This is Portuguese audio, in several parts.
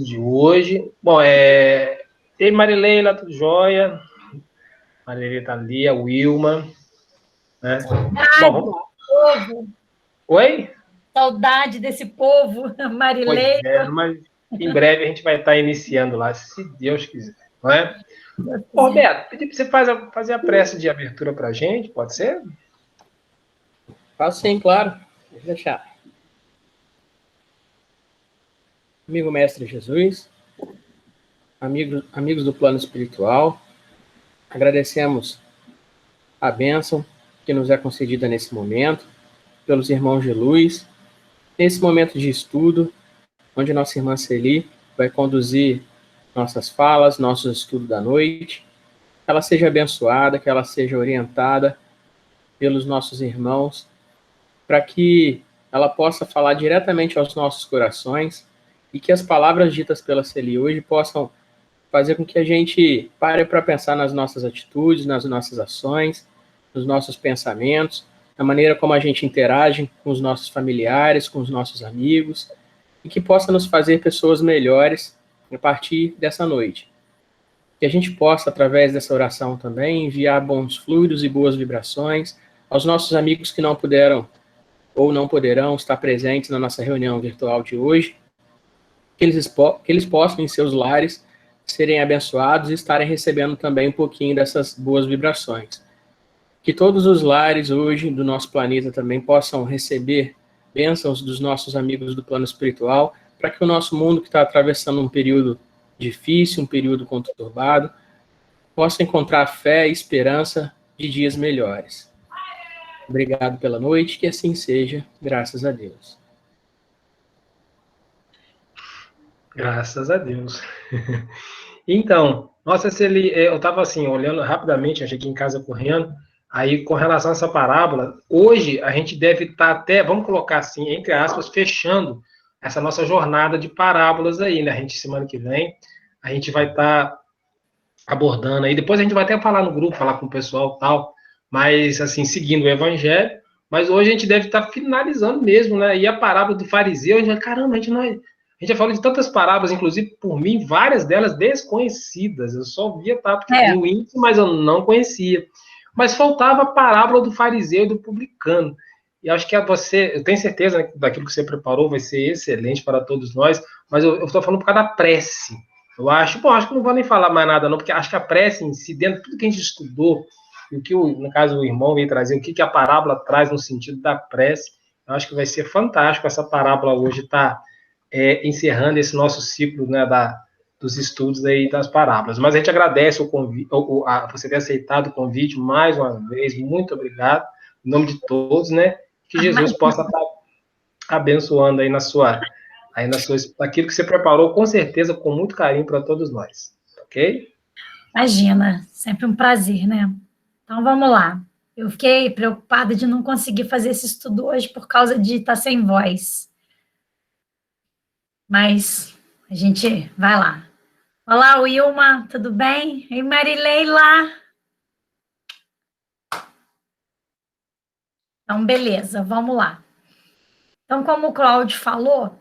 de hoje. Bom, tem Marileila, tudo jóia. Marileila tá ali, a Wilma. Né? Bom, vamos lá. Povo. Oi? Saudade desse povo, Marileila. Pois é, mas em breve a gente vai estar iniciando lá, se Deus quiser. Não é? Ô, Roberto, pedi para você fazer a prece de abertura para a gente, pode ser? Faço sim, claro. Deixa eu deixar. Amigo Mestre Jesus, amigos do plano espiritual, agradecemos a bênção que nos é concedida nesse momento, pelos irmãos de luz, nesse momento de estudo, onde nossa irmã Celi vai conduzir nossas falas, nosso estudo da noite. Que ela seja abençoada, que ela seja orientada pelos nossos irmãos, para que ela possa falar diretamente aos nossos corações e que as palavras ditas pela Celi hoje possam fazer com que a gente pare para pensar nas nossas atitudes, nas nossas ações, nos nossos pensamentos, na maneira como a gente interage com os nossos familiares, com os nossos amigos, e que possa nos fazer pessoas melhores a partir dessa noite. Que a gente possa, através dessa oração também, enviar bons fluidos e boas vibrações aos nossos amigos que não puderam ou não poderão estar presentes na nossa reunião virtual de hoje, que eles possam, em seus lares, serem abençoados e estarem recebendo também um pouquinho dessas boas vibrações. Que todos os lares hoje do nosso planeta também possam receber bênçãos dos nossos amigos do plano espiritual, para que o nosso mundo, que está atravessando um período difícil, um período conturbado, possa encontrar fé e esperança de dias melhores. Obrigado pela noite, que assim seja, graças a Deus. Graças a Deus. Então, nossa, eu estava assim, olhando rapidamente, eu cheguei em casa correndo, aí com relação a essa parábola, hoje a gente deve estar até, vamos colocar assim, entre aspas, fechando essa nossa jornada de parábolas aí, né? A gente, semana que vem, a gente vai estar abordando aí, depois a gente vai até falar no grupo, falar com o pessoal e tal, mas assim, seguindo o evangelho, mas hoje a gente deve estar finalizando mesmo, né? E a parábola do fariseu, a gente vai, caramba, a gente já falou de tantas parábolas, inclusive por mim, várias delas desconhecidas. Eu só via no índice, mas eu não conhecia. Mas faltava a parábola do fariseu e do publicano. E acho que eu tenho certeza, né, que daquilo que você preparou vai ser excelente para todos nós, mas eu estou falando por causa da prece. Eu acho que não vou nem falar mais nada, não, porque acho que a prece em si, dentro de tudo que a gente estudou, e o que, no caso, o irmão veio trazer, o que a parábola traz no sentido da prece, eu acho que vai ser fantástico essa parábola hoje estar encerrando esse nosso ciclo, né, dos estudos aí das parábolas. Mas a gente agradece o convite, você ter aceitado o convite mais uma vez, muito obrigado, em nome de todos, né, que Jesus possa estar abençoando aí aquilo que você preparou, com certeza, com muito carinho para todos nós, ok? Imagina, sempre um prazer, né? Então, vamos lá. Eu fiquei preocupada de não conseguir fazer esse estudo hoje por causa de estar sem voz. Mas a gente vai lá. Olá, Wilma, tudo bem? E Marileila? Então, beleza, vamos lá. Então, como o Cláudio falou,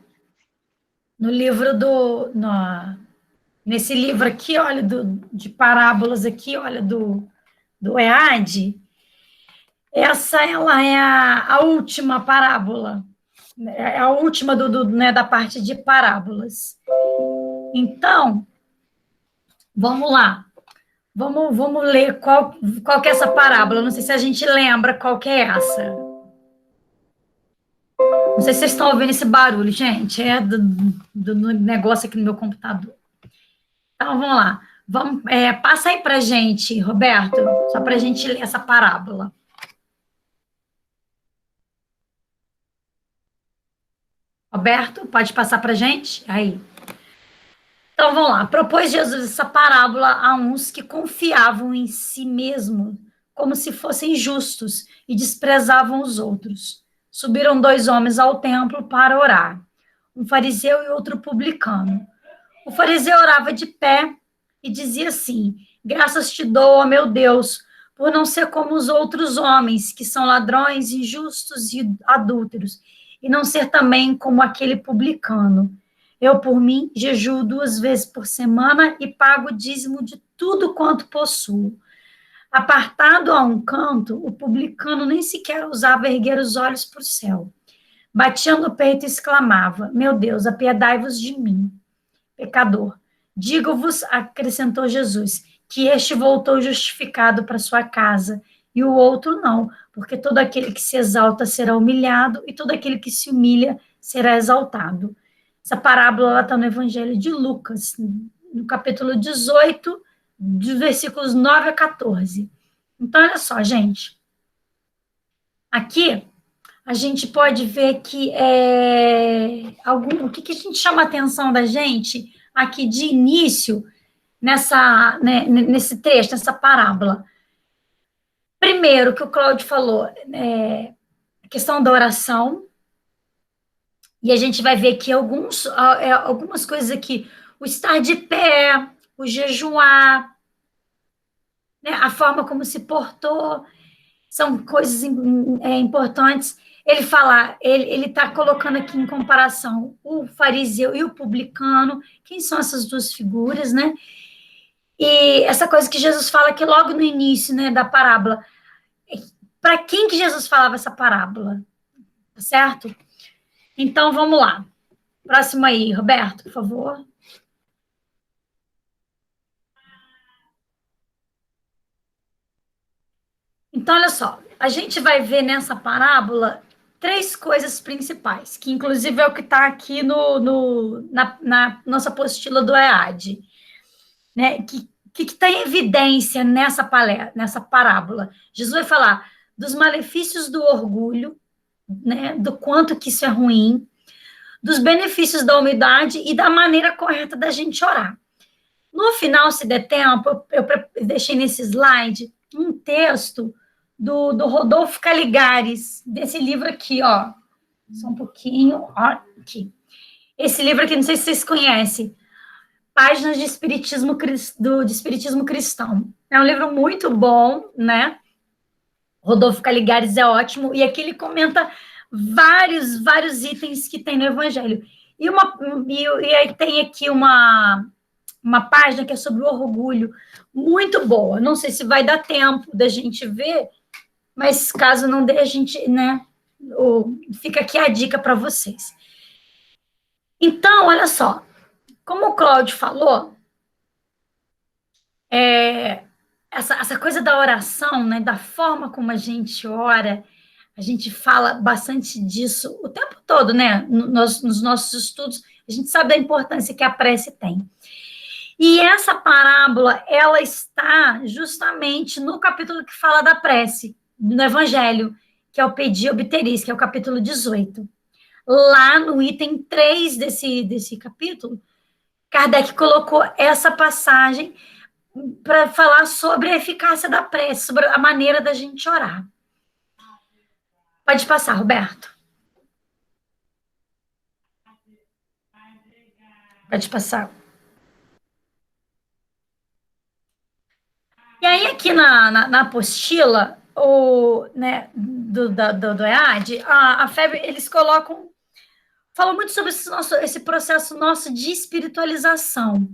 no livro nesse livro aqui, olha, de parábolas aqui, olha, do EAD, ela é a última parábola, é a última né, da parte de parábolas. Então, vamos lá. Vamos ler qual que é essa parábola. Não sei se a gente lembra qual que é essa. Não sei se vocês estão ouvindo esse barulho, gente. É do negócio aqui no meu computador. Então, vamos lá. Passa aí para a gente, Roberto, só para a gente ler essa parábola. Roberto, pode passar para a gente? Aí. Então, vamos lá. Propôs Jesus essa parábola a uns que confiavam em si mesmo como se fossem justos e desprezavam os outros. Subiram 2 homens ao templo para orar, um fariseu e outro publicano. O fariseu orava de pé e dizia assim: graças te dou, ó meu Deus, por não ser como os outros homens, que são ladrões, injustos e adúlteros, e não ser também como aquele publicano. Eu, por mim, jejuo 2 vezes por semana e pago o dízimo de tudo quanto possuo. Apartado a um canto, o publicano nem sequer ousava erguer os olhos para o céu. Batia no peito e exclamava: meu Deus, apiedai-vos de mim, pecador. Digo-vos, acrescentou Jesus, que este voltou justificado para sua casa, e o outro não, porque todo aquele que se exalta será humilhado, e todo aquele que se humilha será exaltado. Essa parábola está no Evangelho de Lucas, no capítulo 18, dos versículos 9 a 14. Então, olha só, gente. Aqui, a gente pode ver que o que a gente chama a atenção da gente aqui de início nesse trecho, nessa parábola. Primeiro, que o Cláudio falou, a questão da oração, e a gente vai ver que algumas coisas aqui, o estar de pé, o jejuar, né, a forma como se portou, são coisas importantes. Ele está colocando aqui em comparação o fariseu e o publicano, quem são essas duas figuras, né? E essa coisa que Jesus fala aqui logo no início, né, da parábola. Para quem que Jesus falava essa parábola? Certo? Então, vamos lá. Próximo aí, Roberto, por favor. Então, olha só. A gente vai ver nessa parábola 3 coisas principais, que inclusive é o que está aqui na nossa apostila do EAD, né? Que está em evidência nessa parábola. Jesus vai falar dos malefícios do orgulho, né? Do quanto que isso é ruim, dos benefícios da humildade e da maneira correta da gente orar. No final, se der tempo, eu deixei nesse slide um texto do Rodolfo Caligares, desse livro aqui, ó. Só um pouquinho, ó, aqui. Esse livro aqui, não sei se vocês conhecem, Páginas de Espiritismo, de Espiritismo Cristão. É um livro muito bom, né? Rodolfo Caligares é ótimo, e aqui ele comenta vários itens que tem no Evangelho. E aí tem aqui uma página que é sobre o orgulho, muito boa. Não sei se vai dar tempo da gente ver, mas caso não dê, a gente, né, fica aqui a dica para vocês. Então, olha só, como o Cláudio falou, essa coisa da oração, né, da forma como a gente ora, a gente fala bastante disso o tempo todo, né, nos nossos estudos, a gente sabe da importância que a prece tem. E essa parábola, ela está justamente no capítulo que fala da prece, no Evangelho, que é o Pedi Obteris, que é o capítulo 18. Lá no item 3 desse capítulo, Kardec colocou essa passagem para falar sobre a eficácia da prece, sobre a maneira da gente orar. Pode passar, Roberto. Pode passar. E aí, aqui na apostila do EAD, a FEB, eles falam muito sobre esse processo nosso de espiritualização,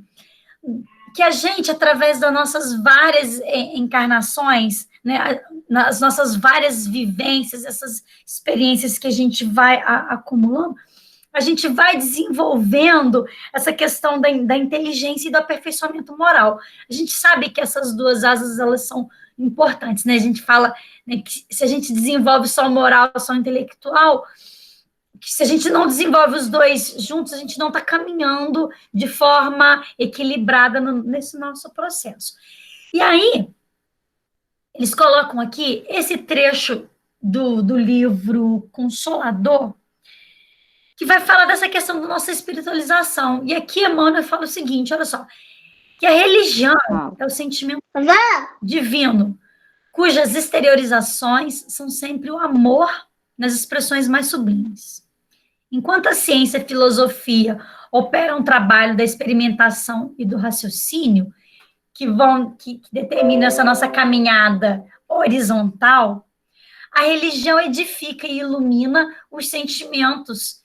que a gente, através das nossas várias encarnações, né, nas nossas várias vivências, essas experiências que a gente vai acumulando, a gente vai desenvolvendo essa questão da inteligência e do aperfeiçoamento moral. A gente sabe que essas duas asas, elas são importantes, né? A gente fala, né, que se a gente desenvolve só moral, só intelectual, que se a gente não desenvolve os dois juntos, a gente não está caminhando de forma equilibrada nesse nosso processo. E aí, eles colocam aqui esse trecho do livro Consolador, que vai falar dessa questão da nossa espiritualização. E aqui Emmanuel fala o seguinte, olha só, que a religião é o sentimento divino, cujas exteriorizações são sempre o amor nas expressões mais sublimes. Enquanto a ciência e a filosofia operam um trabalho da experimentação e do raciocínio, que determina essa nossa caminhada horizontal, a religião edifica e ilumina os sentimentos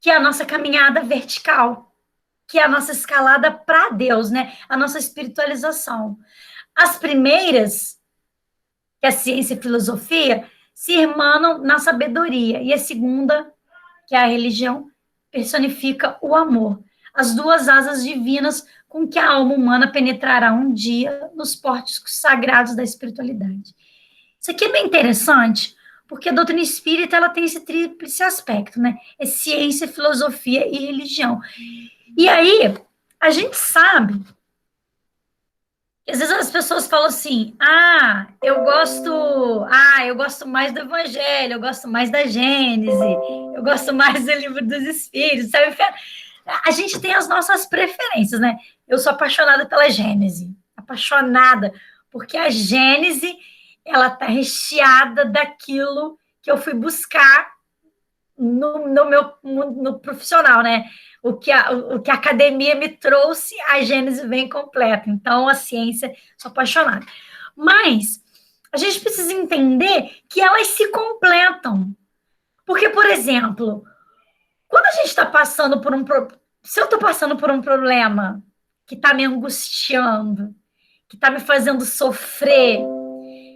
que é a nossa caminhada vertical, que é a nossa escalada para Deus, né? A nossa espiritualização. As primeiras, que é a ciência e a filosofia, se irmanam na sabedoria, e a segunda, que é a religião, personifica o amor. As duas asas divinas com que a alma humana penetrará um dia nos pórticos sagrados da espiritualidade. Isso aqui é bem interessante, porque a doutrina espírita ela tem esse tríplice aspecto, né? É ciência, filosofia e religião. E aí, a gente sabe que às vezes as pessoas falam assim: eu gosto mais do Evangelho, eu gosto mais da Gênese, eu gosto mais do Livro dos Espíritos, sabe? A gente tem as nossas preferências, né? Eu sou apaixonada pela Gênese, apaixonada, porque a Gênese, ela tá recheada daquilo que eu fui buscar no meu mundo profissional, né? O que a academia me trouxe, a Gênese vem completa. Então, a ciência, sou apaixonada. Mas a gente precisa entender que elas se completam. Porque, por exemplo, quando a gente está passando por se eu estou passando por um problema que está me angustiando, que está me fazendo sofrer,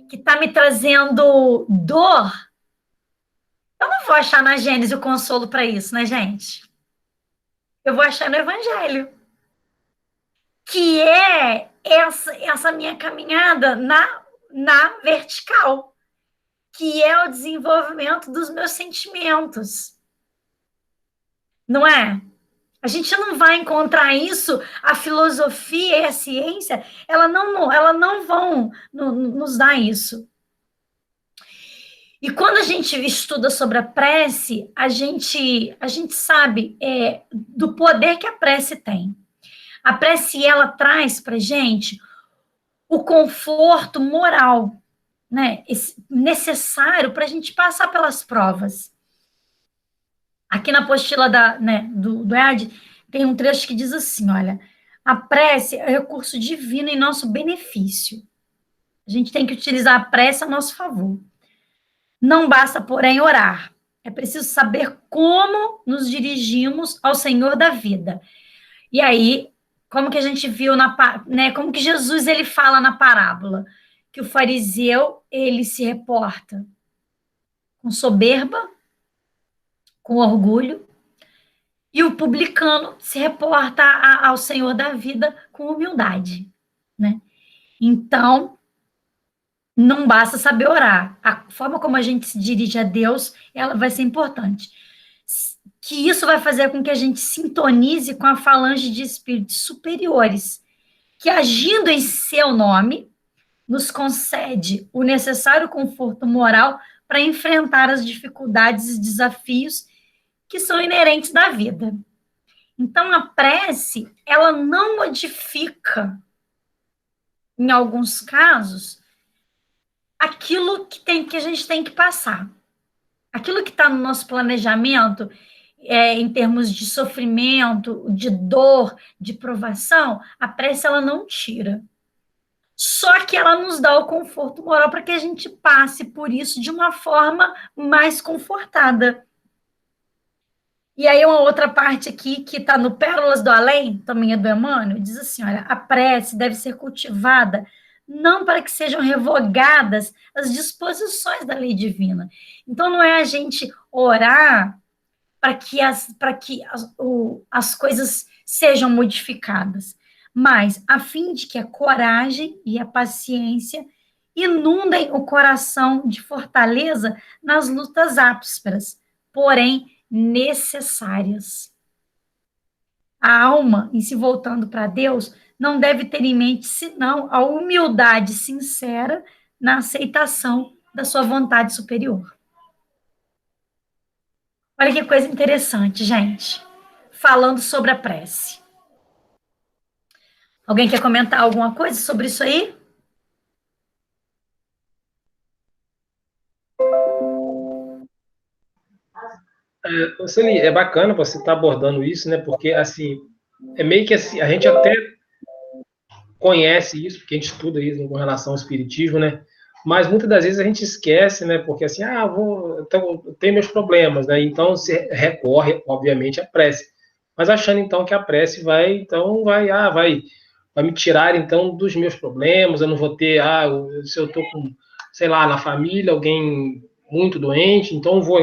que está me trazendo dor, eu não vou achar na Gênese o consolo para isso, né, gente? Eu vou achar no Evangelho, que é essa minha caminhada na vertical, que é o desenvolvimento dos meus sentimentos. Não é? A gente não vai encontrar isso, a filosofia e a ciência, elas não vão nos dar isso. E quando a gente estuda sobre a prece, a gente sabe do poder que a prece tem. A prece, ela traz para a gente o conforto moral, né, necessário para a gente passar pelas provas. Aqui na apostila do Ed, tem um trecho que diz assim, olha, a prece é recurso divino em nosso benefício. A gente tem que utilizar a prece a nosso favor. Não basta, porém, orar. É preciso saber como nos dirigimos ao Senhor da vida. E aí, como que a gente viu como que Jesus ele fala na parábola? Que o fariseu, ele se reporta com soberba, com orgulho, e o publicano se reporta ao Senhor da vida com humildade, né? Então, não basta saber orar. A forma como a gente se dirige a Deus, ela vai ser importante. Que isso vai fazer com que a gente sintonize com a falange de espíritos superiores, que agindo em seu nome, nos concede o necessário conforto moral para enfrentar as dificuldades e desafios que são inerentes da vida. Então, a prece, ela não modifica, em alguns casos, aquilo que a gente tem que passar. Aquilo que está no nosso planejamento, em termos de sofrimento, de dor, de provação, a prece ela não tira. Só que ela nos dá o conforto moral para que a gente passe por isso de uma forma mais confortada. E aí uma outra parte aqui, que está no Pérolas do Além, também é do Emmanuel, diz assim, olha, a prece deve ser cultivada não para que sejam revogadas as disposições da lei divina. Então, não é a gente orar para que as coisas sejam modificadas, mas a fim de que a coragem e a paciência inundem o coração de fortaleza nas lutas ásperas, porém necessárias. A alma, em se voltando para Deus, não deve ter em mente senão a humildade sincera na aceitação da sua vontade superior. Olha que coisa interessante, gente. Falando sobre a prece. Alguém quer comentar alguma coisa sobre isso aí? Sueli, é bacana você estar abordando isso, né? Porque, assim, é meio que assim, a gente até conhece isso, porque a gente estuda isso com relação ao espiritismo, né? Mas muitas das vezes a gente esquece, né? Porque assim, então, eu tenho meus problemas, né? Então se recorre, obviamente, à prece. Mas achando então que a prece vai me tirar então dos meus problemas, eu não vou ter, se eu estou com, sei lá, na família, alguém muito doente, então eu vou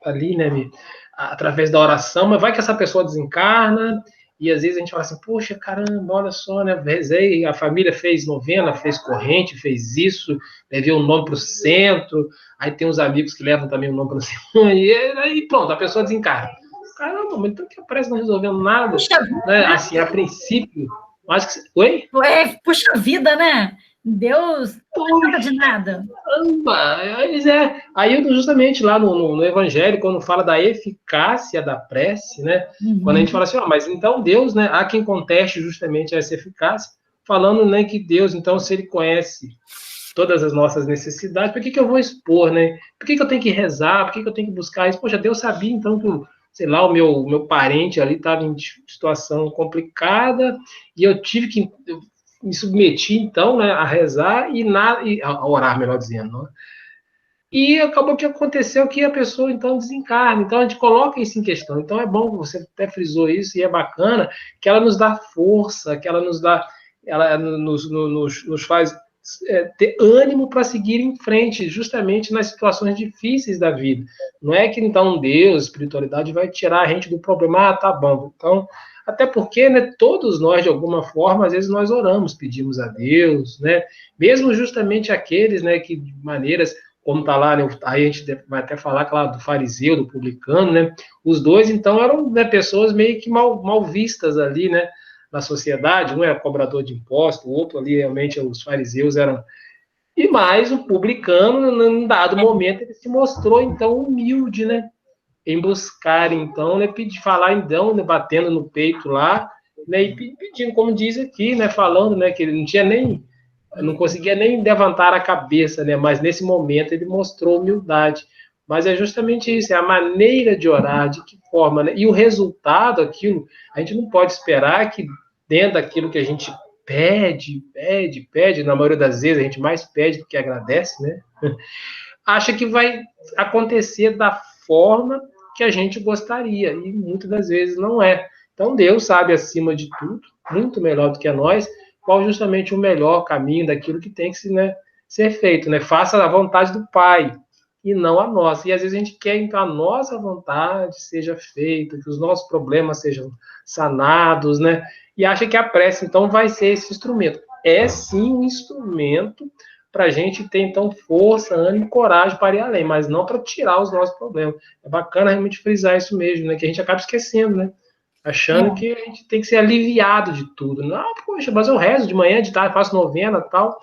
ali, né, através da oração, mas vai que essa pessoa desencarna, e às vezes a gente fala assim, poxa, caramba, olha só, né, rezei, a família fez novena, fez corrente, fez isso, levei o nome para o centro, aí tem uns amigos que levam também o nome para o centro, e aí pronto, a pessoa desencarna. Caramba, mas então que a prece não resolveu nada, Puxa, né? Assim, a princípio, acho que... Oi? puxa vida, né? Deus não nada de nada. Caramba! Aí justamente lá no Evangelho, quando fala da eficácia da prece, né? Quando a gente fala assim, mas então Deus, né? Há quem conteste justamente essa eficácia, falando, né, que Deus, então, se ele conhece todas as nossas necessidades, por que eu vou expor, né? Por que eu tenho que rezar? Por que eu tenho que buscar isso? Poxa, Deus sabia, então, que, sei lá, o meu parente ali estava em situação complicada e eu tive que me submeti, então, né, a rezar e a orar, melhor dizendo, né? E acabou que aconteceu que a pessoa, então, desencarna. Então, a gente coloca isso em questão. Então, é bom, você até frisou isso, e é bacana, que ela nos dá força, que ela nos faz ter ânimo para seguir em frente, justamente nas situações difíceis da vida. Não é que, então, Deus, espiritualidade, vai tirar a gente do problema, tá bom. Então, até porque, né, todos nós, de alguma forma, às vezes nós oramos, pedimos a Deus, né, mesmo justamente aqueles, né, que de maneiras, como está lá, né, aí a gente vai até falar, claro, do fariseu, do publicano, né, os dois, então, eram, né, pessoas meio que mal vistas ali, né, na sociedade, um era cobrador de impostos, o outro ali, realmente, os fariseus eram... E mais o publicano, num dado momento, ele se mostrou, então, humilde, né, em buscar, então, né, pedir, falar, então, né, batendo no peito lá, né, e pedindo, como diz aqui, né, falando, né, que ele não conseguia nem levantar a cabeça, né, mas nesse momento ele mostrou humildade. Mas é justamente isso, é a maneira de orar, de que forma, né, e o resultado, aquilo, a gente não pode esperar que dentro daquilo que a gente pede, na maioria das vezes a gente mais pede do que agradece, né, acha que vai acontecer da forma que a gente gostaria, e muitas das vezes não é. Então Deus sabe acima de tudo, muito melhor do que a nós, qual justamente o melhor caminho daquilo que tem que ser feito, né? Faça a vontade do Pai e não a nossa. E às vezes a gente quer então a nossa vontade seja feita, que os nossos problemas sejam sanados, né? E acha que a prece então vai ser esse instrumento. É sim um instrumento para a gente ter, então, força, ânimo e coragem para ir além, mas não para tirar os nossos problemas. É bacana realmente frisar isso mesmo, né? Que a gente acaba esquecendo, né? Achando que a gente tem que ser aliviado de tudo. Não, poxa, mas eu rezo de manhã, de tarde, faço novena e tal.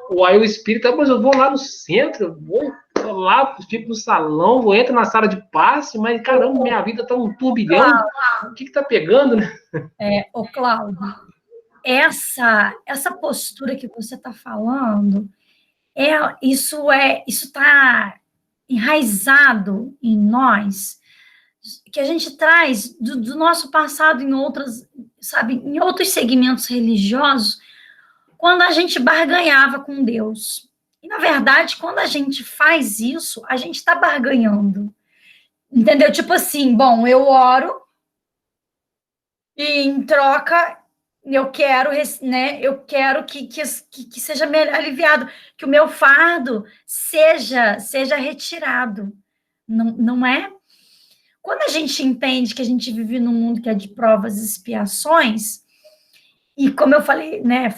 Ou aí o espírito, mas eu vou lá no centro, eu vou lá, fico no salão, vou entro na sala de passe, mas caramba, minha vida tá um turbilhão. O que tá pegando, né? Ô Cláudio, essa postura que você está falando, isso está enraizado em nós, que a gente traz do nosso passado em em outros segmentos religiosos, quando a gente barganhava com Deus. E, na verdade, quando a gente faz isso, a gente está barganhando. Entendeu? Tipo assim, bom, eu oro e em troca eu quero, né, que seja aliviado, que o meu fardo seja retirado. Não é? Quando a gente entende que a gente vive num mundo que é de provas e expiações, e como eu falei, né,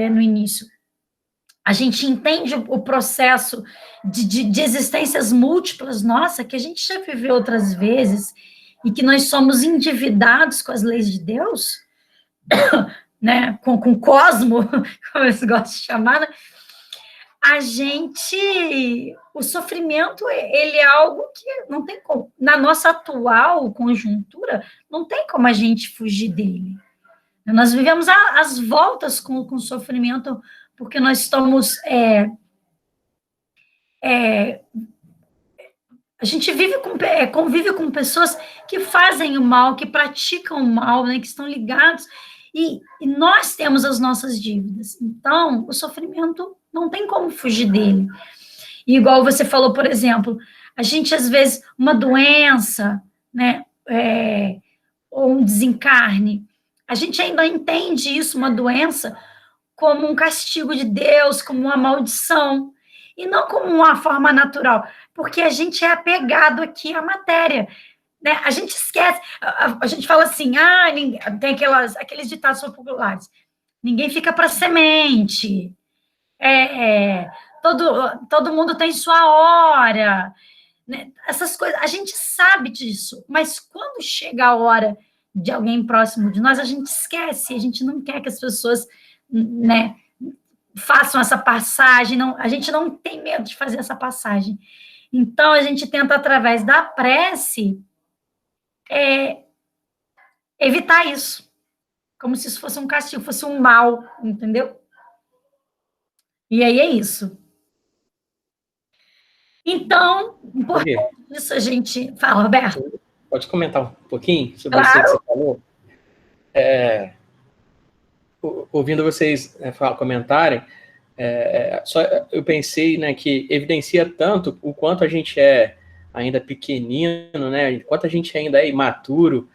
no início, a gente entende o processo de existências múltiplas, nossa, que a gente já viveu outras vezes, e que nós somos endividados com as leis de Deus, né, com o cosmo, como eles gostam de chamar, né? O sofrimento, ele é algo que não tem como, na nossa atual conjuntura, não tem como a gente fugir dele. Nós vivemos as voltas com o sofrimento, porque nós estamos... a gente convive com pessoas que fazem o mal, que praticam o mal, né, que estão ligados, e nós temos as nossas dívidas. Então, o sofrimento não tem como fugir dele. E igual você falou, por exemplo, a gente, às vezes, uma doença, né, ou um desencarne, a gente ainda entende isso, uma doença, como um castigo de Deus, como uma maldição, e não como uma forma natural, porque a gente é apegado aqui à matéria, né? A gente esquece, a gente fala assim, tem aqueles ditados populares, ninguém fica para semente, todo mundo tem sua hora, né? Essas coisas, a gente sabe disso, mas quando chega a hora de alguém próximo de nós, a gente esquece, a gente não quer que as pessoas, né, façam essa passagem, não, a gente não tem medo de fazer essa passagem. Então, a gente tenta, através da prece, evitar isso, como se isso fosse um castigo, fosse um mal, entendeu? E aí é isso. Então, importante isso a gente... Fala, Roberto. Pode comentar um pouquinho sobre isso que você falou? Ouvindo vocês comentarem, só eu pensei, né, que evidencia tanto o quanto a gente é ainda pequenino, né, o quanto a gente ainda é imaturo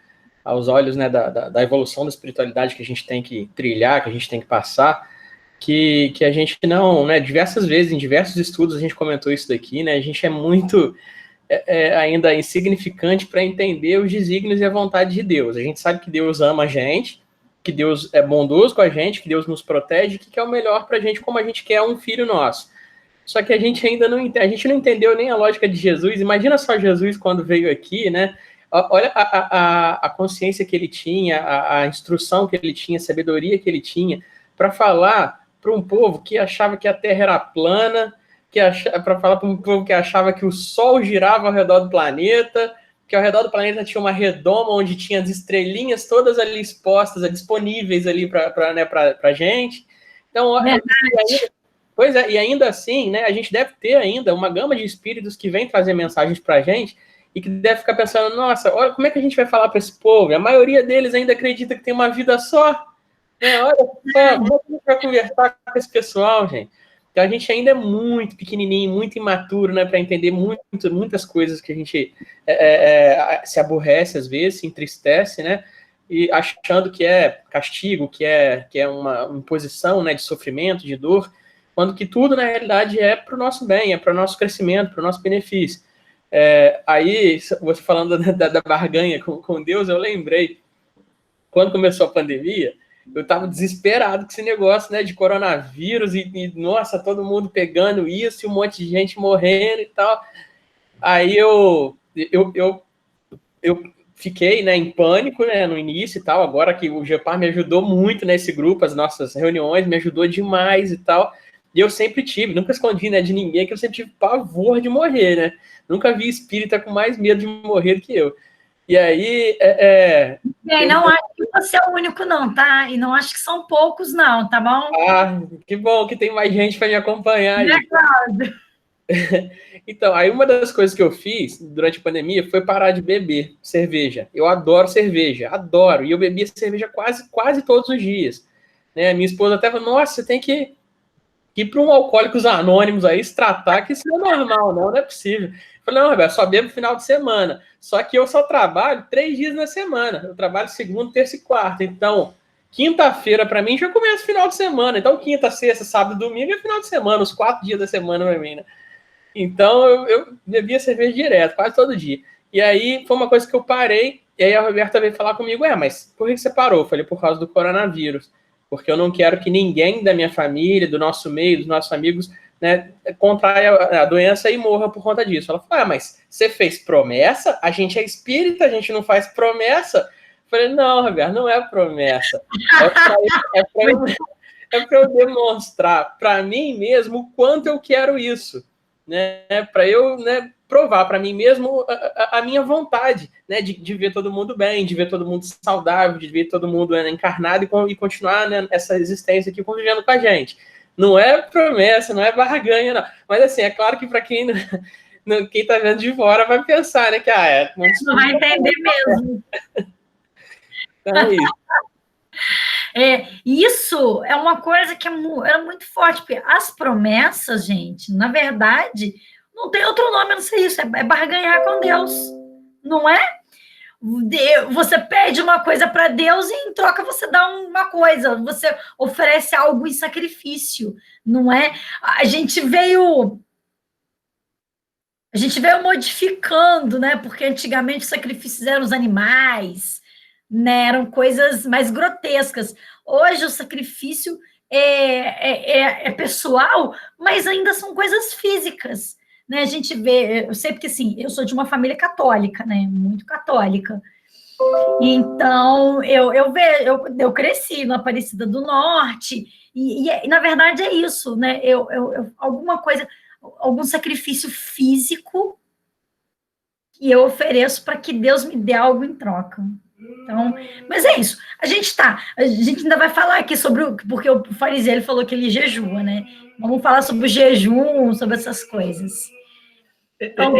aos olhos, né, da evolução da espiritualidade que a gente tem que trilhar, que a gente tem que passar, que a gente não, né, diversas vezes, em diversos estudos a gente comentou isso daqui, né, a gente é muito ainda insignificante para entender os desígnios e a vontade de Deus. A gente sabe que Deus ama a gente, que Deus é bondoso com a gente, que Deus nos protege, que quer o melhor para a gente como a gente quer um filho nosso. Só que a gente ainda não entende, a gente não entendeu nem a lógica de Jesus. Imagina só Jesus quando veio aqui, né? Olha a consciência que ele tinha, a instrução que ele tinha, a sabedoria que ele tinha para falar para um povo que achava que a Terra era plana, para falar para um povo que achava que o Sol girava ao redor do planeta, que ao redor do planeta tinha uma redoma onde tinha as estrelinhas todas ali expostas, disponíveis ali para né, a gente. Então, e ainda assim, né, a gente deve ter ainda uma gama de espíritos que vem trazer mensagens para a gente e que deve ficar pensando, nossa, olha, como é que a gente vai falar para esse povo? A maioria deles ainda acredita que tem uma vida só. Né? Olha só, como é que a gente vai conversar com esse pessoal, gente? Então, a gente ainda é muito pequenininho, muito imaturo, né, para entender muitas coisas que a gente se aborrece às vezes, se entristece, né, e achando que é castigo, que é uma imposição, né, de sofrimento, de dor, quando que tudo, na realidade, é para o nosso bem, é para o nosso crescimento, para o nosso benefício. Aí, você falando da barganha com Deus, eu lembrei, quando começou a pandemia, eu estava desesperado com esse negócio, né, de coronavírus e, nossa, todo mundo pegando isso e um monte de gente morrendo e tal. Aí eu fiquei, né, em pânico, né, no início e tal. Agora que o Gepar me ajudou muito nesse grupo, as nossas reuniões me ajudou demais e tal. E eu sempre tive, nunca escondi, né, de ninguém, que eu sempre tive pavor de morrer, né. Nunca vi espírita com mais medo de morrer do que eu. E aí... não acho que você é o único, não, tá? E não acho que são poucos, não, tá bom? Ah, que bom que tem mais gente para me acompanhar aí. Então, aí uma das coisas que eu fiz durante a pandemia foi parar de beber cerveja. Eu adoro cerveja, adoro. E eu bebia cerveja quase todos os dias. Né? Minha esposa até falou, nossa, você tem que ir para um Alcoólicos Anônimos aí, se tratar, que isso não é normal, não é possível. Eu falei, não, Roberto, só bebo final de semana. Só que eu só trabalho 3 dias na semana. Eu trabalho segunda, terça e quarta. Então, quinta-feira, para mim, já começa o final de semana. Então, quinta, sexta, sábado, domingo é final de semana, os 4 dias da semana para mim, né? Então, eu bebia cerveja direto, quase todo dia. E aí, foi uma coisa que eu parei, e aí a Roberta veio falar comigo, mas por que você parou? Eu falei, por causa do coronavírus. Porque eu não quero que ninguém da minha família, do nosso meio, dos nossos amigos, né, contraia a doença e morra por conta disso. Ela falou, mas você fez promessa? A gente é espírita, a gente não faz promessa? Eu falei, não, Roberto, não é promessa. É para eu demonstrar para mim mesmo o quanto eu quero isso. Né, para eu, né, provar para mim mesmo a minha vontade, né, de ver todo mundo bem, de ver todo mundo saudável, de ver todo mundo, né, encarnado e continuar, né, essa existência aqui convivendo com a gente. Não é promessa, não é barganha, não. Mas assim, é claro que para quem está vendo de fora vai pensar, né, que não vai entender mesmo. Então é isso. Isso é uma coisa que era muito forte, porque as promessas, gente, na verdade, não tem outro nome a não ser isso, é barganhar com Deus, não é? Você pede uma coisa para Deus e em troca você dá uma coisa, você oferece algo em sacrifício, não é? A gente veio modificando, né? Porque antigamente os sacrifícios eram os animais, né? Eram coisas mais grotescas. Hoje o sacrifício é pessoal, mas ainda são coisas físicas, né? A gente vê, eu sei porque assim, eu sou de uma família católica, né? Muito católica. Então, eu cresci na Aparecida do Norte, e na verdade é isso, né? Alguma coisa, algum sacrifício físico que eu ofereço para que Deus me dê algo em troca. Então, mas é isso. A gente ainda vai falar aqui porque o fariseu ele falou que ele jejua, né? Vamos falar sobre o jejum, sobre essas coisas. Então,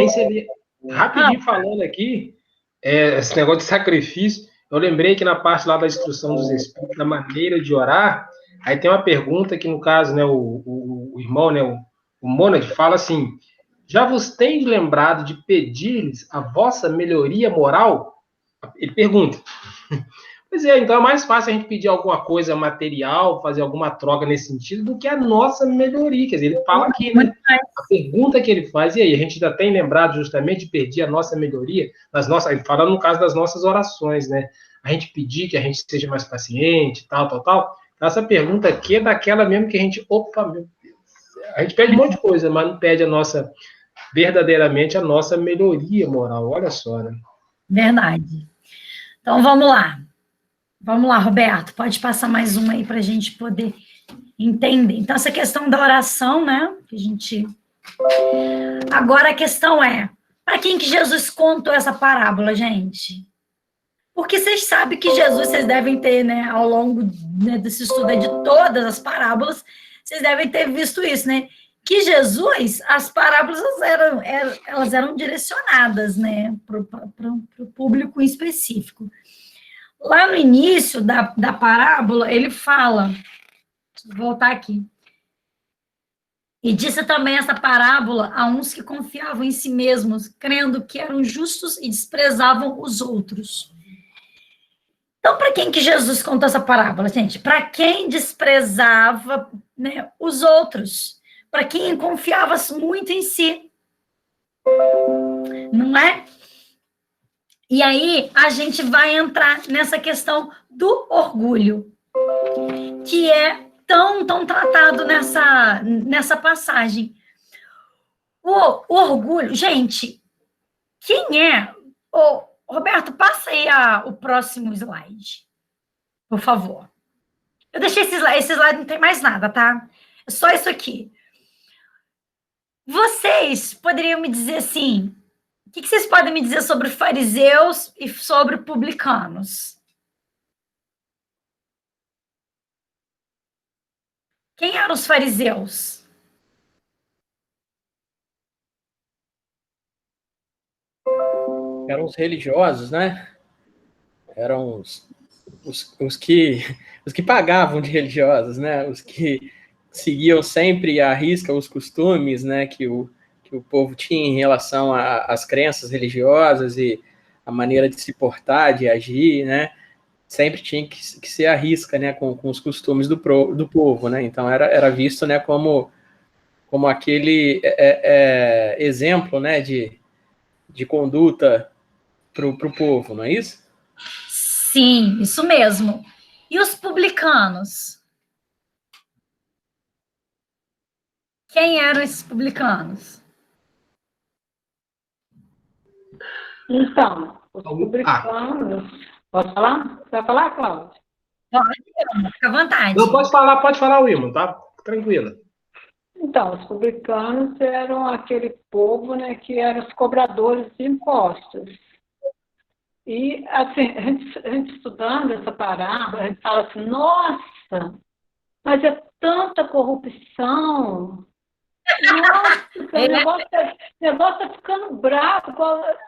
rapidinho falando aqui, esse negócio de sacrifício, eu lembrei que na parte lá da instrução dos Espíritos, da maneira de orar, aí tem uma pergunta que, no caso, né, o irmão, né, o Mônade, fala assim: já vos tendes lembrado de pedir-lhes a vossa melhoria moral? Ele pergunta. Pois é, então é mais fácil a gente pedir alguma coisa material, fazer alguma troca nesse sentido, do que a nossa melhoria. Quer dizer, ele fala aqui, né? A pergunta que ele faz, e aí, a gente já tem lembrado justamente de pedir a nossa melhoria, falando no caso das nossas orações, né? A gente pedir que a gente seja mais paciente, tal. Então, essa pergunta aqui é daquela mesmo que a gente, opa, meu Deus, a gente pede um monte de coisa, mas não pede verdadeiramente a nossa melhoria moral. Olha só, né? Verdade. Então, vamos lá. Vamos lá, Roberto, pode passar mais uma aí para a gente poder entender. Então, essa questão da oração, né? Que a gente. Agora a questão é: para quem que Jesus contou essa parábola, gente? Porque vocês sabem que Jesus, vocês devem ter, né, ao longo, né, desse estudo de todas as parábolas, vocês devem ter visto isso, né? Que Jesus, as parábolas elas eram direcionadas, né, para o público em específico. Lá no início da parábola, ele fala, deixa eu voltar aqui, e disse também essa parábola a uns que confiavam em si mesmos, crendo que eram justos e desprezavam os outros. Então, para quem que Jesus contou essa parábola, gente? Para quem desprezava, né, os outros, para quem confiava muito em si, não é? E aí, a gente vai entrar nessa questão do orgulho, que é tão tratado nessa passagem. O orgulho, gente, quem é? Roberto, passa aí o próximo slide, por favor. Eu deixei esse slide, não tem mais nada, tá? É só isso aqui. Vocês poderiam me dizer assim, o que vocês podem me dizer sobre fariseus e sobre publicanos? Quem eram os fariseus? Eram os religiosos, né? Eram os que pagavam de religiosos, né? Os que seguiam sempre à risca os costumes, né? Que o povo tinha em relação às crenças religiosas e a maneira de se portar, de agir, né? Sempre tinha que ser à risca, né? Com os costumes do povo, né? Então era visto, né? Como aquele exemplo, né? De conduta para o povo, não é isso? Sim, isso mesmo. E os publicanos? Quem eram esses publicanos? Então, os publicanos... Posso falar? Você vai falar, Cláudia? Pode, fica à vontade. Não, pode falar, Wilma, tá? Tranquila. Então, os publicanos eram aquele povo, né, que eram os cobradores de impostos. E, assim, a gente estudando essa parábola, a gente fala assim, nossa, mas é tanta corrupção. Nossa, o negócio tá ficando bravo.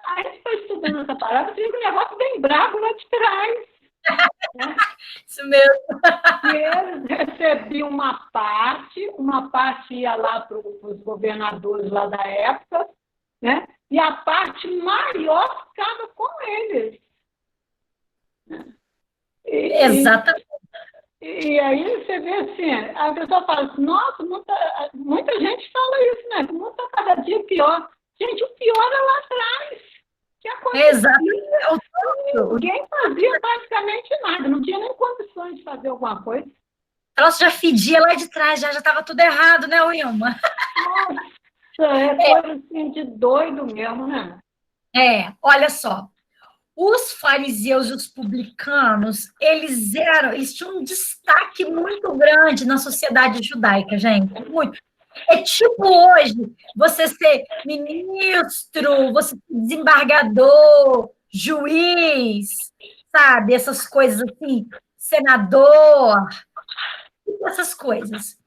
A gente foi estudando essa parábola, e o negócio bem bravo lá de trás. Né? Isso mesmo. E eles recebiam uma parte ia lá para os governadores lá da época, né? E a parte maior ficava com eles. Exatamente. E aí você vê assim, a pessoa fala assim, nossa, muita gente fala isso, né? Que o mundo está cada dia pior. Gente, o pior é lá atrás. Que acontecia. Exatamente. Ninguém fazia praticamente nada, não tinha nem condições de fazer alguma coisa. Ela já fedia lá de trás, já estava tudo errado, né, Wilma? Nossa, é coisa assim de doido mesmo, né? Olha só. Os fariseus e os publicanos, eles tinham um destaque muito grande na sociedade judaica, gente. Muito. É tipo hoje, você ser ministro, você ser desembargador, juiz, sabe? Essas coisas assim, senador, essas coisas,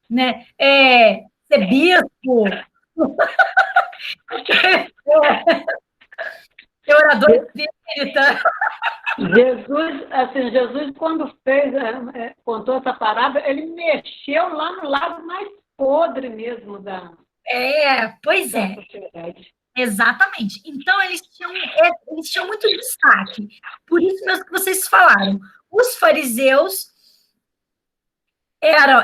né? Ser bispo, ser orador espírita. Jesus, quando contou essa parábola, ele mexeu lá no lado mais podre mesmo da Pois é. sociedade. Exatamente. Então, eles tinham muito destaque. Por isso mesmo que vocês falaram. Os fariseus era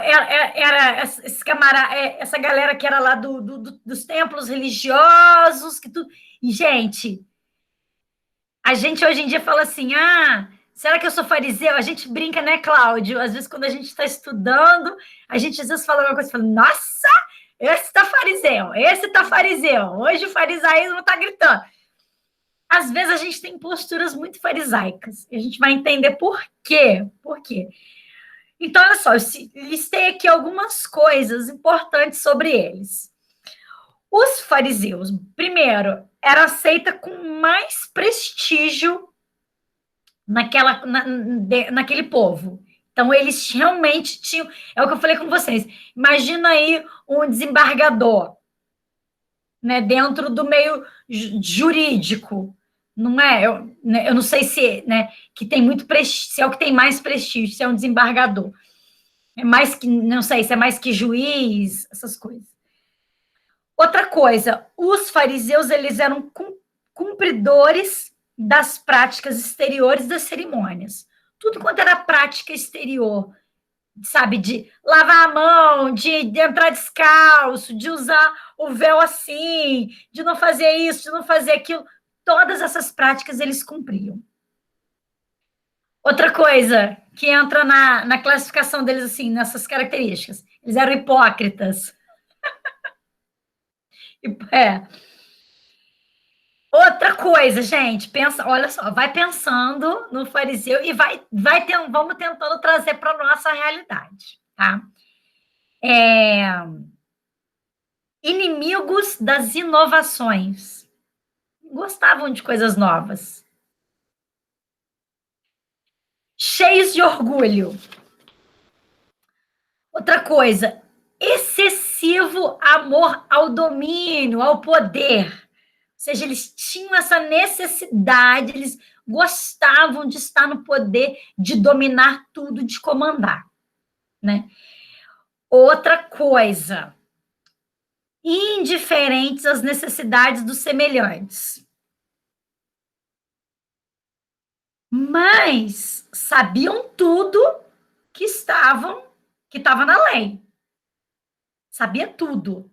essa galera que era lá dos templos religiosos, que tudo. E, gente, a gente hoje em dia fala assim, será que eu sou fariseu? A gente brinca, né, Cláudio? Às vezes, quando a gente está estudando, a gente às vezes fala uma coisa e fala, nossa, esse tá fariseu. Hoje o farisaísmo tá gritando. Às vezes a gente tem posturas muito farisaicas. E a gente vai entender por quê. Por quê? Então, olha só, eu listei aqui algumas coisas importantes sobre eles. Os fariseus, primeiro, era aceita com mais prestígio naquele povo. Então, eles realmente tinham... É o que eu falei com vocês. Imagina aí um desembargador, né, dentro do meio jurídico. Não é? Eu não sei se, né, que tem muito prestígio, se é o que tem mais prestígio, se é um desembargador. É mais que, não sei, se é mais que juiz, essas coisas. Outra coisa, os fariseus, eles eram cumpridores das práticas exteriores das cerimônias. Tudo quanto era prática exterior, sabe, de lavar a mão, de entrar descalço, de usar o véu assim, de não fazer isso, de não fazer aquilo, todas essas práticas eles cumpriam. Outra coisa que entra na classificação deles, assim, nessas características, eles eram hipócritas. Outra coisa, gente, pensa, olha só, vai pensando no fariseu e vamos tentando trazer para a nossa realidade, tá? Inimigos das inovações. Gostavam de coisas novas. Cheios de orgulho. Outra coisa, excessivo amor ao domínio, ao poder. Ou seja, eles tinham essa necessidade, eles gostavam de estar no poder, de dominar tudo, de comandar, né? Outra coisa, indiferentes às necessidades dos semelhantes. Mas sabiam tudo que estava na lei. Sabia tudo.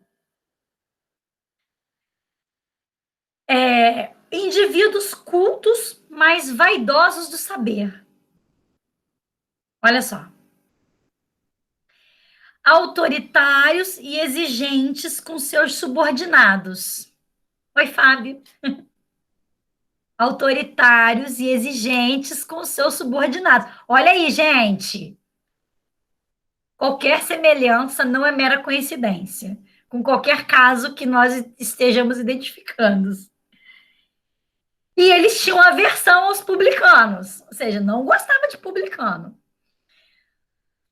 Indivíduos cultos, mas vaidosos do saber. Olha só. Autoritários e exigentes com seus subordinados. Oi, Fábio. Autoritários e exigentes com seus subordinados. Olha aí, gente. Qualquer semelhança não é mera coincidência, com qualquer caso que nós estejamos identificando. E eles tinham aversão aos publicanos, ou seja, não gostava de publicano.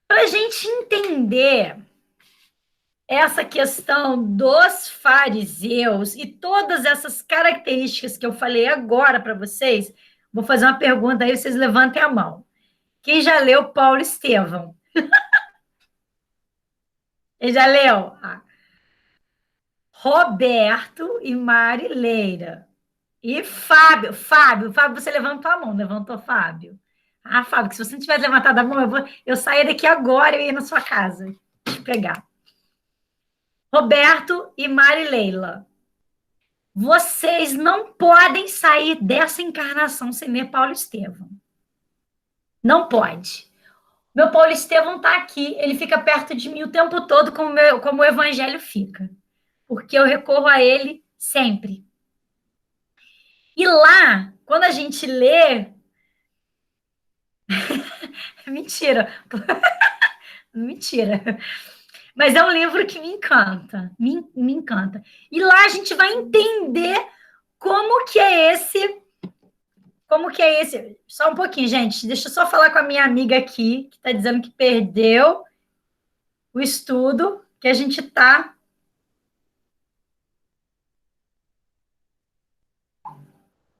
Para a gente entender essa questão dos fariseus e todas essas características que eu falei agora para vocês, Vou fazer uma pergunta aí, vocês levantem a mão. Quem já leu Paulo Estevão? Quem já leu? Roberto e Marileira. E Fábio, você levantou a mão, levantou Fábio. Fábio, que se você não tivesse levantado a mão, eu saía daqui agora e ia na sua casa te pegar. Roberto e Marileila. Vocês não podem sair dessa encarnação sem ler Paulo Estevão. Não pode. Meu Paulo Estevão está aqui, ele fica perto de mim o tempo todo, como o evangelho fica. Porque eu recorro a ele sempre. E lá, quando a gente lê... Mentira. Mentira. Mas é um livro que me encanta. Me encanta. E lá a gente vai entender como que é esse... Só um pouquinho, gente. Deixa eu só falar com a minha amiga aqui, que está dizendo que perdeu o estudo, que a gente está...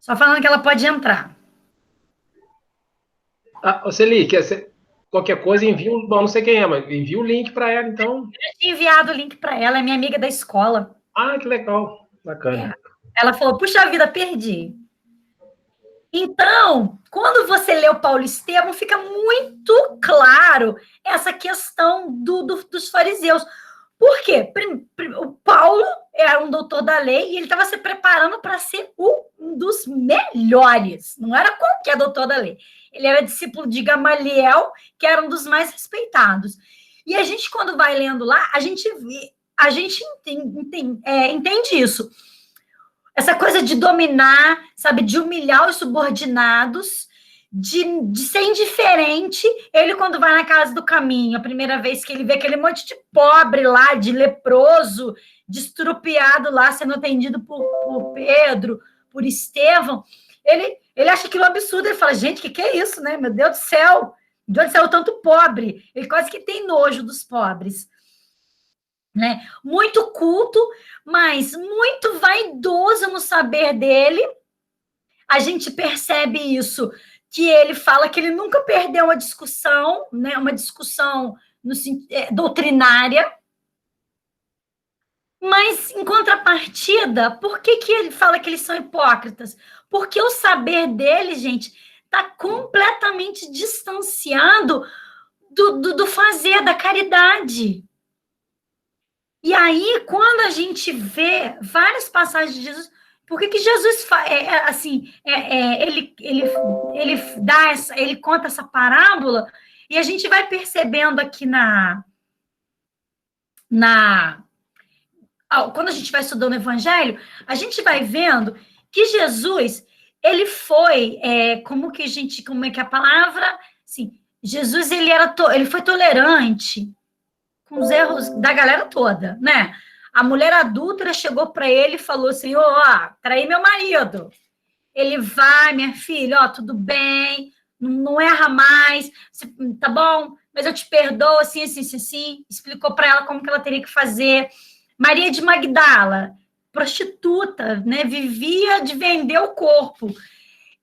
Só falando que ela pode entrar. Celi, qualquer coisa, envia bom, não sei quem é, mas envia o link para ela, então. Eu tinha enviado o link para ela, é minha amiga da escola. Que legal. Bacana. Ela falou, puxa vida, perdi. Então, quando você lê o Paulo Estevão, fica muito claro essa questão dos fariseus. Por quê? O Paulo era um doutor da lei e ele estava se preparando para ser um dos melhores. Não era qualquer doutor da lei. Ele era discípulo de Gamaliel, que era um dos mais respeitados. E a gente, quando vai lendo lá, a gente entende isso. Essa coisa de dominar, sabe, de humilhar os subordinados, de ser indiferente. Ele, quando vai na casa do caminho, a primeira vez que ele vê aquele monte de pobre lá, de leproso, de estrupiado lá, sendo atendido por Pedro, por Estevão, ele acha aquilo um absurdo. Ele fala, gente, o que é isso, né? Meu Deus do céu! De onde saiu tanto pobre? Ele quase que tem nojo dos pobres. Né? Muito culto, mas muito vaidoso no saber dele. A gente percebe isso, que ele fala que ele nunca perdeu uma discussão, né? Uma discussão doutrinária. Mas, em contrapartida, por que ele fala que eles são hipócritas? Porque o saber dele, gente, está completamente distanciado do fazer, da caridade. E aí, quando a gente vê várias passagens de Jesus, por que Jesus ele conta essa parábola e a gente vai percebendo aqui quando a gente vai estudando o Evangelho, a gente vai vendo que Jesus, ele foi, como é que é a palavra? Assim, Jesus, ele foi tolerante com os erros da galera toda, né? A mulher adúltera chegou para ele e falou assim, traí meu marido. Ele vai, minha filha, tudo bem, não erra mais, tá bom? Mas eu te perdoo, assim. Explicou para ela como que ela teria que fazer. Maria de Magdala, prostituta, né? Vivia de vender o corpo.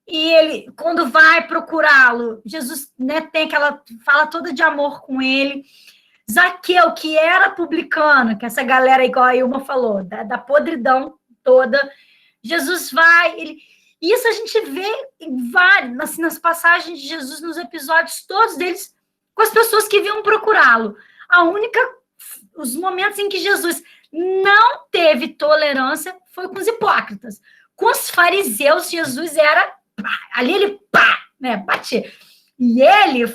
E ele, quando vai procurá-lo, Jesus, né, tem aquela fala toda de amor com ele. Zaqueu, que era publicano, que essa galera, igual a Ilma falou, da podridão toda, Jesus vai... Isso a gente vê em várias, nas passagens de Jesus, nos episódios todos deles, com as pessoas que vinham procurá-lo. Os momentos em que Jesus não teve tolerância foi com os hipócritas. Com os fariseus, Jesus era... Ali ele, né, batia. E ele,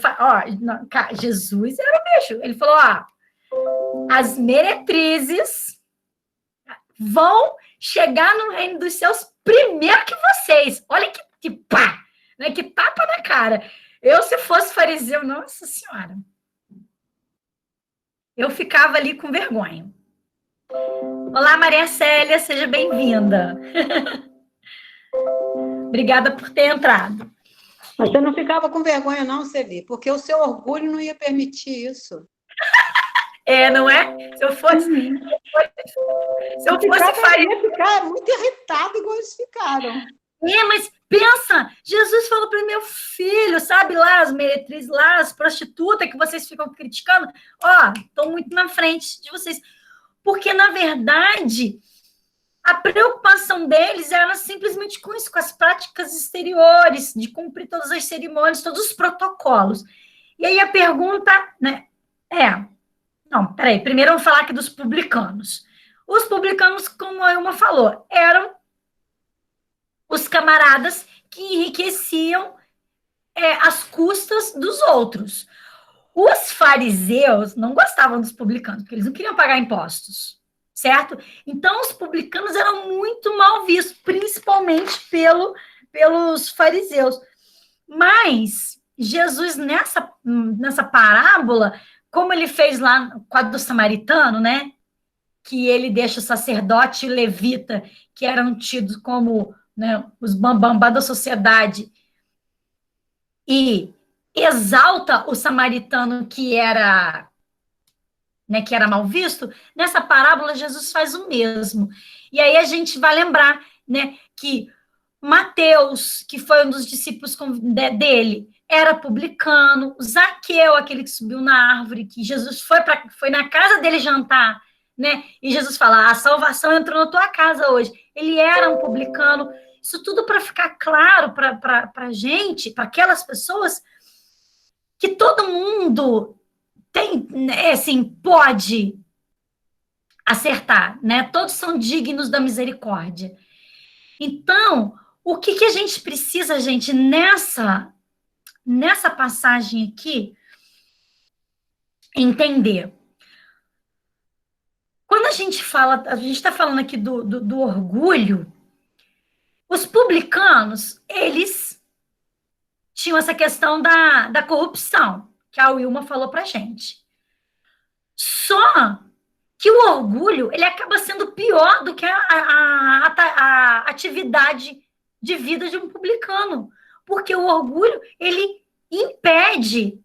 Jesus era o bicho. Ele falou, as meretrizes vão chegar no reino dos céus primeiro que vocês. Olha que pá, né? Que tapa na cara. Eu, se fosse fariseu, nossa senhora, eu ficava ali com vergonha. Olá, Maria Célia, seja bem-vinda. Obrigada por ter entrado. Mas você não ficava com vergonha, não, Celi, porque o seu orgulho não ia permitir isso. Não é? Se eu fosse ia ficar muito irritado, igual eles ficaram. Mas Pensa, Jesus falou para meu filho, sabe lá, as meretrizes lá, as prostitutas que vocês ficam criticando, ó, estão muito na frente de vocês. Porque, na verdade, a preocupação deles era simplesmente com isso, com as práticas exteriores, de cumprir todas as cerimônias, todos os protocolos. E aí a pergunta, né, não, peraí, primeiro vamos falar aqui dos publicanos. Os publicanos, como a Ilma falou, eram os camaradas que enriqueciam às custas dos outros. Os fariseus não gostavam dos publicanos, porque eles não queriam pagar impostos, certo? Então, os publicanos eram muito mal vistos, principalmente pelos fariseus. Mas, Jesus, nessa parábola, como ele fez lá com a do samaritano, né? Que ele deixa o sacerdote e o levita, que eram tidos como, né, os bambambá da sociedade, e exalta o samaritano que era mal visto. Nessa parábola, Jesus faz o mesmo. E aí a gente vai lembrar, né, que Mateus, que foi um dos discípulos dele, era publicano. Zaqueu, aquele que subiu na árvore, que Jesus foi na casa dele jantar, né? E Jesus fala, a salvação entrou na tua casa hoje. Ele era um publicano. Isso tudo para ficar claro para a gente, para aquelas pessoas, que todo mundo tem, assim, pode acertar, né? Todos são dignos da misericórdia. Então, o que a gente precisa, gente, nessa passagem aqui, entender? Quando a gente está falando aqui do orgulho, os publicanos, eles tinham essa questão da corrupção, que a Wilma falou pra gente. Só que o orgulho, ele acaba sendo pior do que a atividade de vida de um publicano, porque o orgulho, ele impede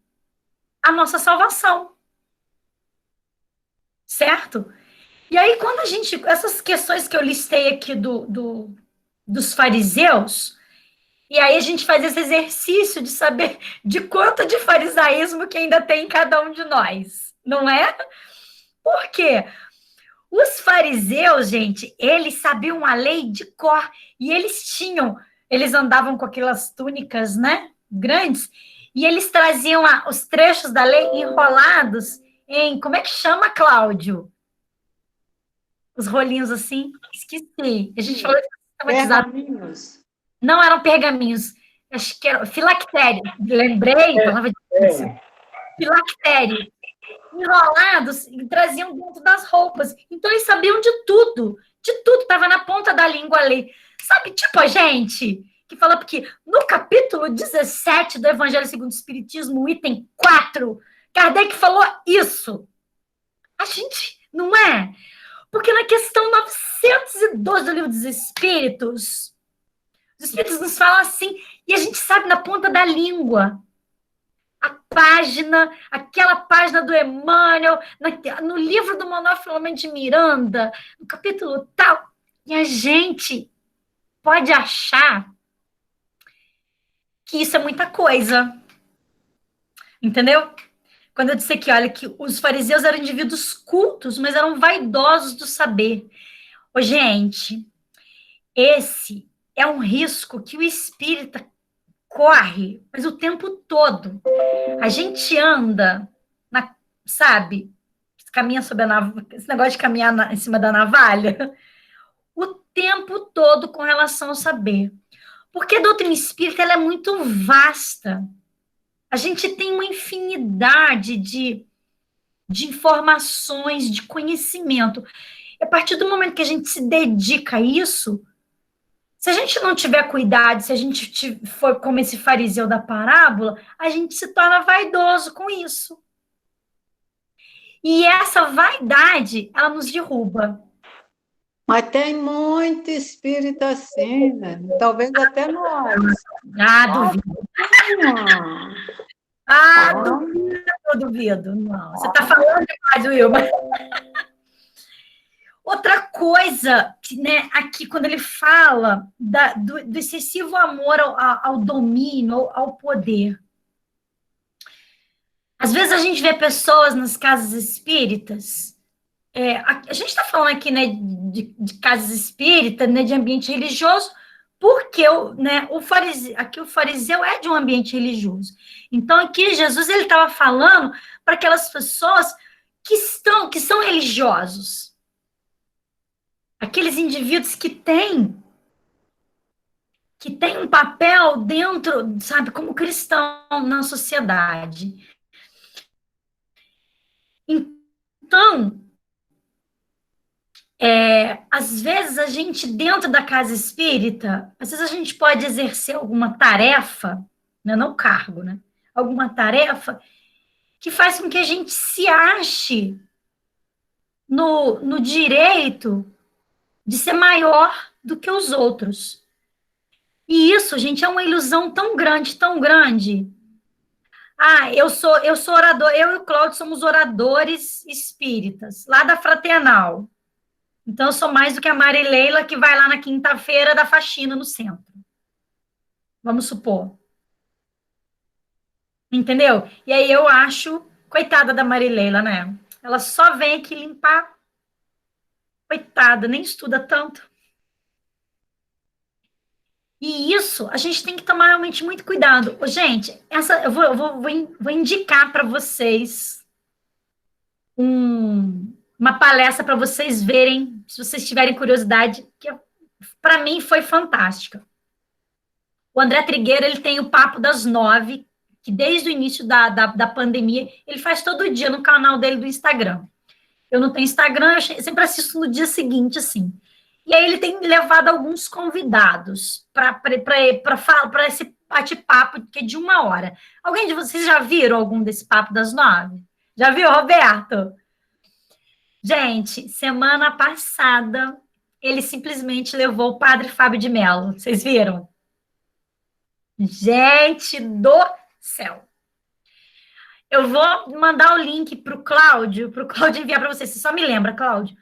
a nossa salvação, certo? E aí, quando essas questões que eu listei aqui dos fariseus, e aí a gente faz esse exercício de saber de quanto de farisaísmo que ainda tem em cada um de nós, não é? Por quê? Os fariseus, gente, eles sabiam a lei de cor, e eles andavam com aquelas túnicas, né, grandes, e eles traziam os trechos da lei enrolados em, como é que chama, Cláudio? Os rolinhos assim, esqueci. A gente falou de pergaminhos. Não eram pergaminhos, acho que eram filactérios. Lembrei, palavra difícil. Filactérios. Enrolados e traziam dentro das roupas. Então, eles sabiam de tudo, estava na ponta da língua ali. Sabe, tipo a gente que fala, porque no capítulo 17 do Evangelho segundo o Espiritismo, item 4, Kardec falou isso. A gente, não é? Porque na questão 912 do Livro dos Espíritos, os Espíritos nos falam assim, e a gente sabe na ponta da língua. Aquela página do Emmanuel, no livro do Manuel Filomeno de Miranda, no capítulo tal, e a gente pode achar que isso é muita coisa. Entendeu? Quando eu disse aqui, olha, que os fariseus eram indivíduos cultos, mas eram vaidosos do saber. Ô, gente, esse é um risco que o espírita corre, mas o tempo todo. A gente anda, sabe, caminha sobre a navalha, esse negócio de caminhar em cima da navalha, o tempo todo com relação ao saber. Porque a doutrina espírita, ela é muito vasta. A gente tem uma infinidade de informações, de conhecimento. E a partir do momento que a gente se dedica a isso, se a gente não tiver cuidado, se a gente for como esse fariseu da parábola, a gente se torna vaidoso com isso. E essa vaidade, ela nos derruba. Mas tem muito espírito assim, né? Talvez até nós. Duvido. Duvido. Não. Você está falando demais, Wilma. Outra coisa, né, aqui quando ele fala do excessivo amor ao domínio, ao poder. Às vezes a gente vê pessoas nas casas espíritas, a gente está falando aqui, né, de casas espíritas, né, de ambiente religioso, porque aqui o fariseu é de um ambiente religioso. Então aqui Jesus ele estava falando para aquelas pessoas que são religiosos. Aqueles indivíduos que têm um papel dentro, sabe, como cristão na sociedade. Então, às vezes a gente, dentro da casa espírita, às vezes a gente pode exercer alguma tarefa, né, não cargo, né? Alguma tarefa que faz com que a gente se ache no direito de ser maior do que os outros. E isso, gente, é uma ilusão tão grande, tão grande. Eu sou orador, eu e o Cláudio somos oradores espíritas, lá da Fraternal. Então, eu sou mais do que a Marileila, que vai lá na quinta-feira da faxina no centro. Vamos supor. Entendeu? E aí eu acho, coitada da Marileila, né? Ela só vem aqui limpar. Coitada, nem estuda tanto. E isso, a gente tem que tomar realmente muito cuidado. Gente, eu vou indicar para vocês uma palestra para vocês verem, se vocês tiverem curiosidade, que para mim foi fantástica. O André Trigueiro, ele tem o Papo das 9, que desde o início da pandemia, ele faz todo dia no canal dele do Instagram. Eu não tenho Instagram, eu sempre assisto no dia seguinte, assim. E aí ele tem levado alguns convidados para esse bate-papo, que é de 1 hora. Alguém de vocês já viram algum desse Papo das 9? Já viu, Roberto? Gente, semana passada, ele simplesmente levou o padre Fábio de Mello. Vocês viram? Gente do céu. Eu vou mandar o link para o Cláudio enviar para vocês. Você só me lembra, Cláudio.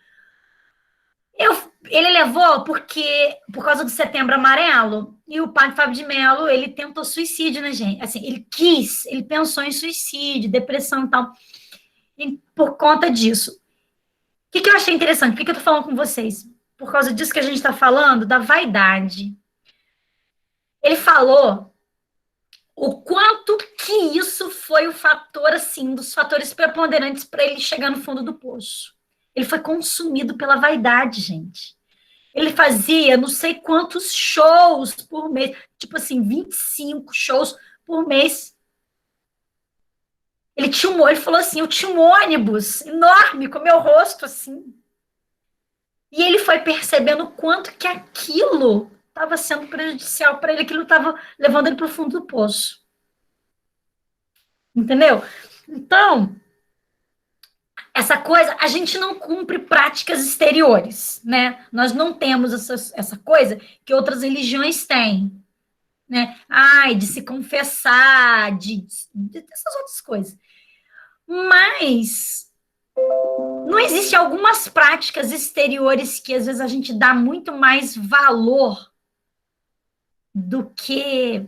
Ele levou por causa do Setembro Amarelo, e o padre Fábio de Mello, ele tentou suicídio, né, gente? Assim, ele pensou em suicídio, depressão e tal, e por conta disso. O que eu achei interessante? Por que eu tô falando com vocês? Por causa disso que a gente está falando, da vaidade. Ele falou o quanto que isso foi o fator, assim, dos fatores preponderantes para ele chegar no fundo do poço. Ele foi consumido pela vaidade, gente. Ele fazia não sei quantos shows por mês, tipo assim, 25 shows por mês. Ele falou assim, eu tinha um ônibus enorme com meu rosto assim. E ele foi percebendo o quanto que aquilo estava sendo prejudicial para ele, aquilo estava levando ele para o fundo do poço. Entendeu? Então, essa coisa, a gente não cumpre práticas exteriores, né? Nós não temos essa coisa que outras religiões têm, né? De se confessar, dessas outras coisas. Mas não existe algumas práticas exteriores que às vezes a gente dá muito mais valor do que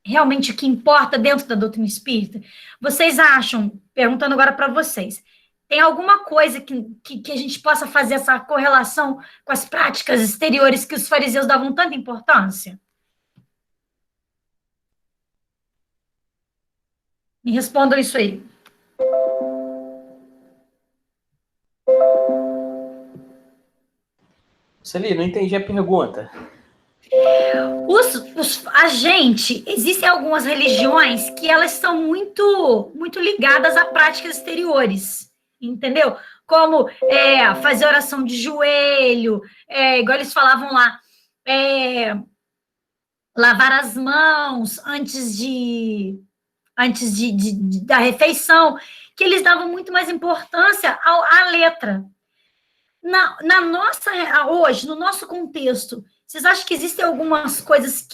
realmente o que importa dentro da doutrina espírita. Vocês acham, perguntando agora para vocês, tem alguma coisa que a gente possa fazer essa correlação com as práticas exteriores que os fariseus davam tanta importância? Me respondam isso aí. Celi, não entendi a pergunta. Existem algumas religiões que elas são muito, muito ligadas a práticas exteriores, entendeu? Como fazer oração de joelho, igual eles falavam lá, lavar as mãos antes da refeição, que eles davam muito mais importância à letra. Hoje, no nosso contexto, vocês acham que existem algumas coisas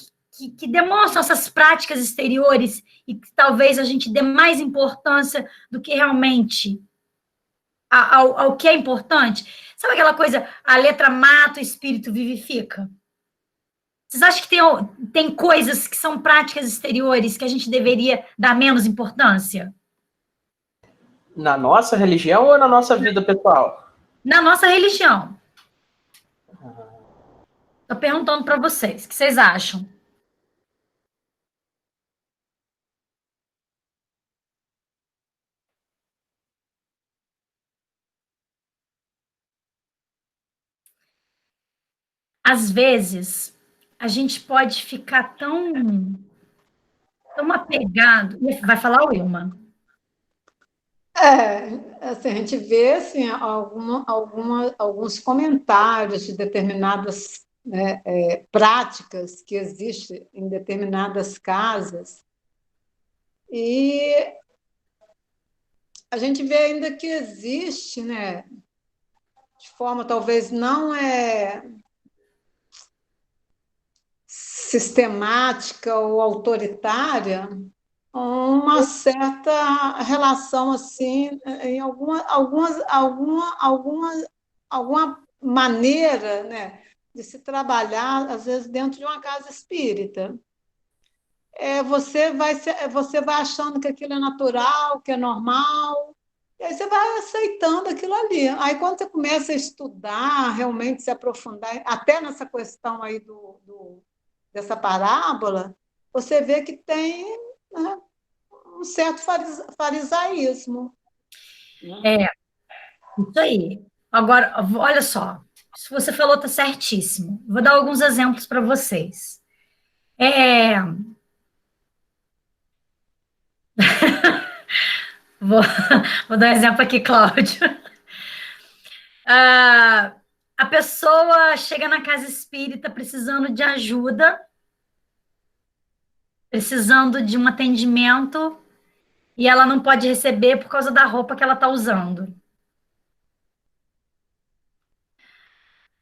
que demonstram essas práticas exteriores e que talvez a gente dê mais importância do que realmente ao que é importante? Sabe aquela coisa, a letra mata, o espírito vivifica? Vocês acham que tem coisas que são práticas exteriores que a gente deveria dar menos importância? Na nossa religião ou na nossa vida pessoal? Na nossa religião. Estou perguntando para vocês, o que vocês acham? Às vezes, a gente pode ficar tão apegado. Vai falar, Wilma? Assim, a gente vê assim, alguns comentários de determinadas, né, práticas que existem em determinadas casas, e a gente vê ainda que existe, né, de forma talvez não sistemática ou autoritária, uma certa relação assim em alguma maneira, né, de se trabalhar às vezes dentro de uma casa espírita. Você vai achando que aquilo é natural, que é normal, e aí você vai aceitando aquilo ali. Aí quando você começa a estudar, realmente se aprofundar, até nessa questão aí dessa parábola, você vê que tem, né, um certo farisaísmo. Isso aí. Agora, olha só, se você falou, está certíssimo. Vou dar alguns exemplos para vocês. Vou, vou dar um exemplo aqui, Cláudio. A pessoa chega na casa espírita precisando de ajuda, precisando de um atendimento, e ela não pode receber por causa da roupa que ela está usando.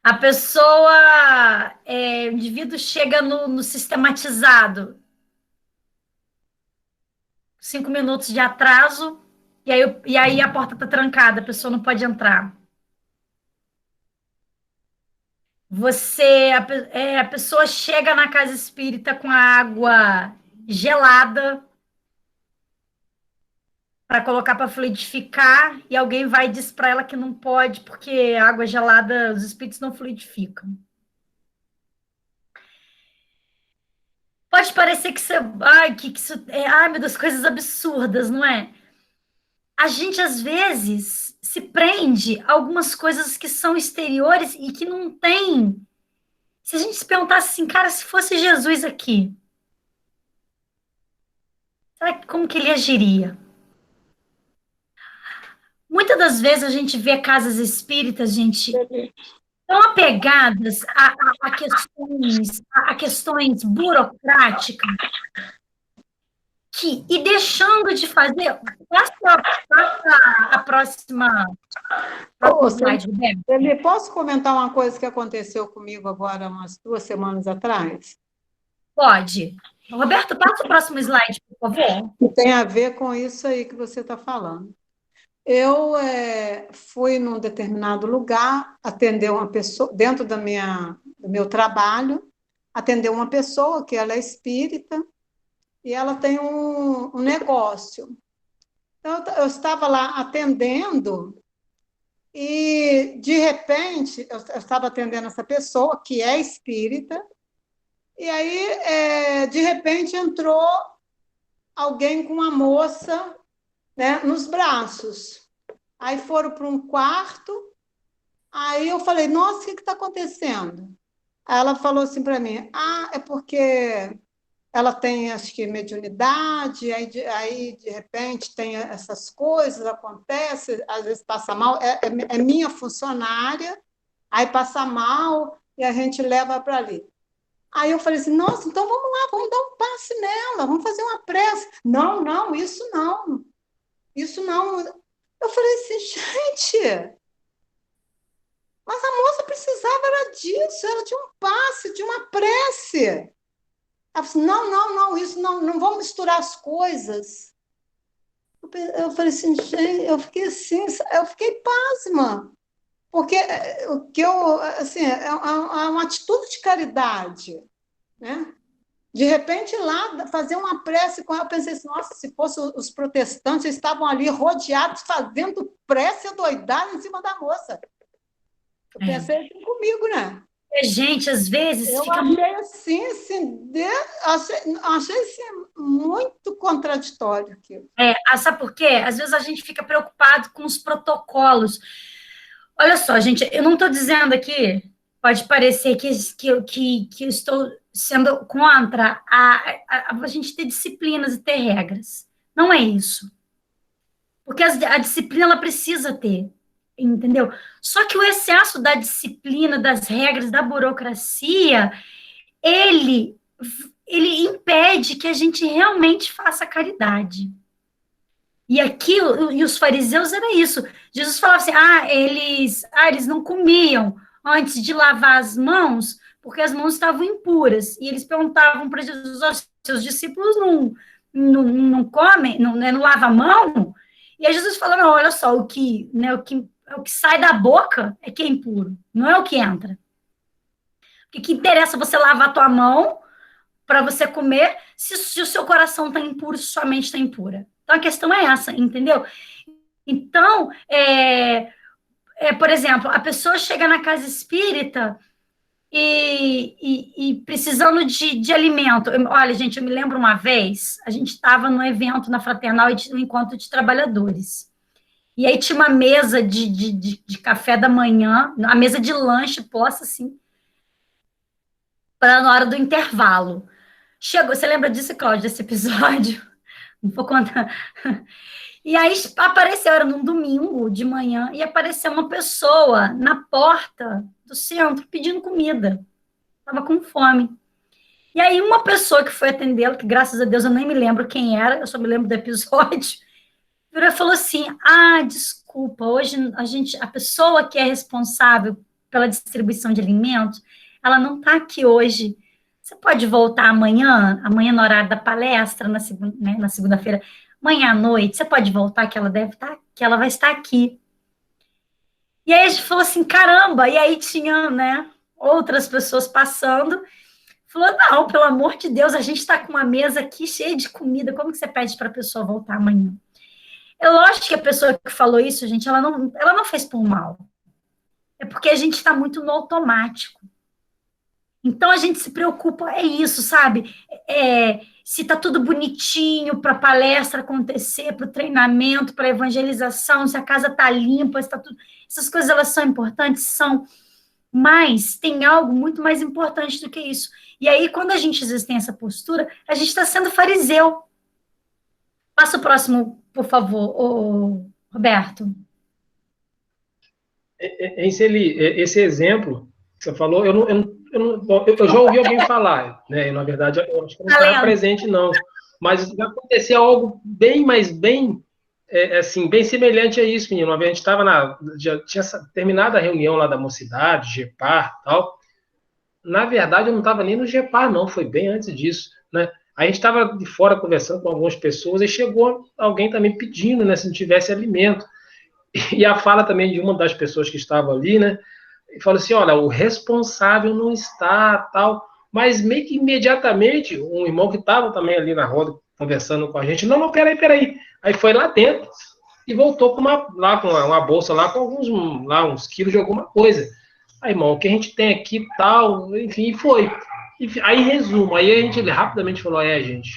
A pessoa, o indivíduo chega no sistematizado, 5 minutos de atraso, e aí a porta está trancada, a pessoa não pode entrar. A pessoa chega na casa espírita com a água gelada para colocar para fluidificar, e alguém vai e diz para ela que não pode, porque a água gelada, os espíritos não fluidificam. Pode parecer que isso meu Deus, coisas absurdas, não é? A gente, às vezes, se prende a algumas coisas que são exteriores e que não tem. Se a gente se perguntasse assim, cara, se fosse Jesus aqui, como que ele agiria? Muitas das vezes a gente vê casas espíritas, gente, tão apegadas a questões burocráticas, e deixando de fazer. Passa a próxima slide, Roberto. Posso comentar uma coisa que aconteceu comigo agora, umas 2 semanas atrás? Pode. Roberto, passa o próximo slide, por favor. Que tem a ver com isso aí que você está falando. Eu fui num determinado lugar atender uma pessoa, dentro do meu trabalho, atender uma pessoa que ela é espírita e ela tem um negócio. Então, eu estava lá atendendo e, de repente, eu estava atendendo essa pessoa que é espírita, e aí, de repente, entrou alguém com uma moça, né, nos braços. Aí foram para um quarto, aí eu falei, nossa, o que está acontecendo? Aí ela falou assim para mim, é porque ela tem, acho que, mediunidade, aí de repente tem essas coisas, acontece, às vezes passa mal, é minha funcionária, aí passa mal e a gente leva para ali. Aí eu falei assim, nossa, então vamos lá, vamos dar um passe nela, vamos fazer uma prece. Não, isso não. Eu falei assim, gente, mas a moça precisava era disso, ela tinha um passe, de uma prece. Ela falou assim, não, isso não vamos misturar as coisas. Eu falei assim, gente, eu fiquei assim, eu fiquei pasma, porque o que eu, assim, é uma atitude de caridade, né? De repente, lá, fazer uma prece com ela, eu pensei assim, nossa, se fossem os protestantes, eles estavam ali rodeados, fazendo prece adoidada em cima da moça. Eu pensei assim comigo, né? Gente, às vezes Eu fica achei assim, achei assim, muito contraditório aquilo. sabe por quê? Às vezes a gente fica preocupado com os protocolos. Olha só, gente, eu não estou dizendo aqui, pode parecer que eu estou sendo contra a gente ter disciplinas e ter regras. Não é isso. Porque a disciplina ela precisa ter, entendeu? Só que o excesso da disciplina, das regras, da burocracia, ele, ele impede que a gente realmente faça caridade. E aqui, e os fariseus era isso. Jesus falava assim: eles não comiam antes de lavar as mãos, porque as mãos estavam impuras. E eles perguntavam para Jesus: os seus discípulos não comem, não lavam a mão? E aí Jesus falou: não, olha só, o que sai da boca é que é impuro, não é o que entra. O que interessa você lavar a tua mão para você comer se o seu coração está impuro, se sua mente está impura. Então, a questão é essa, entendeu? Então, por exemplo, a pessoa chega na casa espírita e precisando de alimento. Olha, gente, eu me lembro uma vez, a gente estava no evento na Fraternal e no encontro de trabalhadores. E aí tinha uma mesa de café da manhã, a mesa de lanche posta assim, para na hora do intervalo. Chegou, você lembra disso, Cláudia, desse episódio? Não vou contar. E aí apareceu, era num domingo de manhã, e apareceu uma pessoa na porta do centro pedindo comida. Estava com fome. E aí uma pessoa que foi atendê-lo, que graças a Deus eu nem me lembro quem era, eu só me lembro do episódio, virou e falou assim: desculpa, hoje a pessoa que é responsável pela distribuição de alimentos, ela não está aqui hoje. Você pode voltar amanhã no horário da palestra, na segunda-feira, amanhã à noite, você pode voltar que ela que ela vai estar aqui. E aí a gente falou assim, caramba, e aí tinha, né, outras pessoas passando, falou, não, pelo amor de Deus, a gente está com uma mesa aqui cheia de comida, como que você pede para a pessoa voltar amanhã? É lógico que a pessoa que falou isso, gente, ela não fez por mal. É porque a gente está muito no automático. Então a gente se preocupa, é isso, sabe? Se está tudo bonitinho para a palestra acontecer, para o treinamento, para a evangelização, se a casa está limpa, se tá tudo. Essas coisas elas são importantes, são, mas tem algo muito mais importante do que isso. E aí, quando a gente às vezes tem essa postura, a gente está sendo fariseu. Passa o próximo, por favor, Roberto. Esse exemplo que você falou, eu já ouvi alguém falar, né? Na verdade, eu acho que não estava presente, não. Mas já aconteceu algo bem assim, bem semelhante a isso, menino. Uma vez a gente já tinha terminado a reunião lá da mocidade, GEPAR e tal. Na verdade, eu não estava nem no GEPAR, não. Foi bem antes disso, né? A gente estava de fora conversando com algumas pessoas e chegou alguém também pedindo, né? Se não tivesse alimento. E a fala também de uma das pessoas que estava ali, né? E falou assim, olha, o responsável não está, tal. Mas meio que imediatamente, um irmão que estava também ali na roda, conversando com a gente, não, peraí. Aí foi lá dentro e voltou com uma bolsa lá com uns quilos de alguma coisa. Aí, irmão, o que a gente tem aqui, tal, enfim, foi. Aí, resumo, aí a gente rapidamente falou, gente,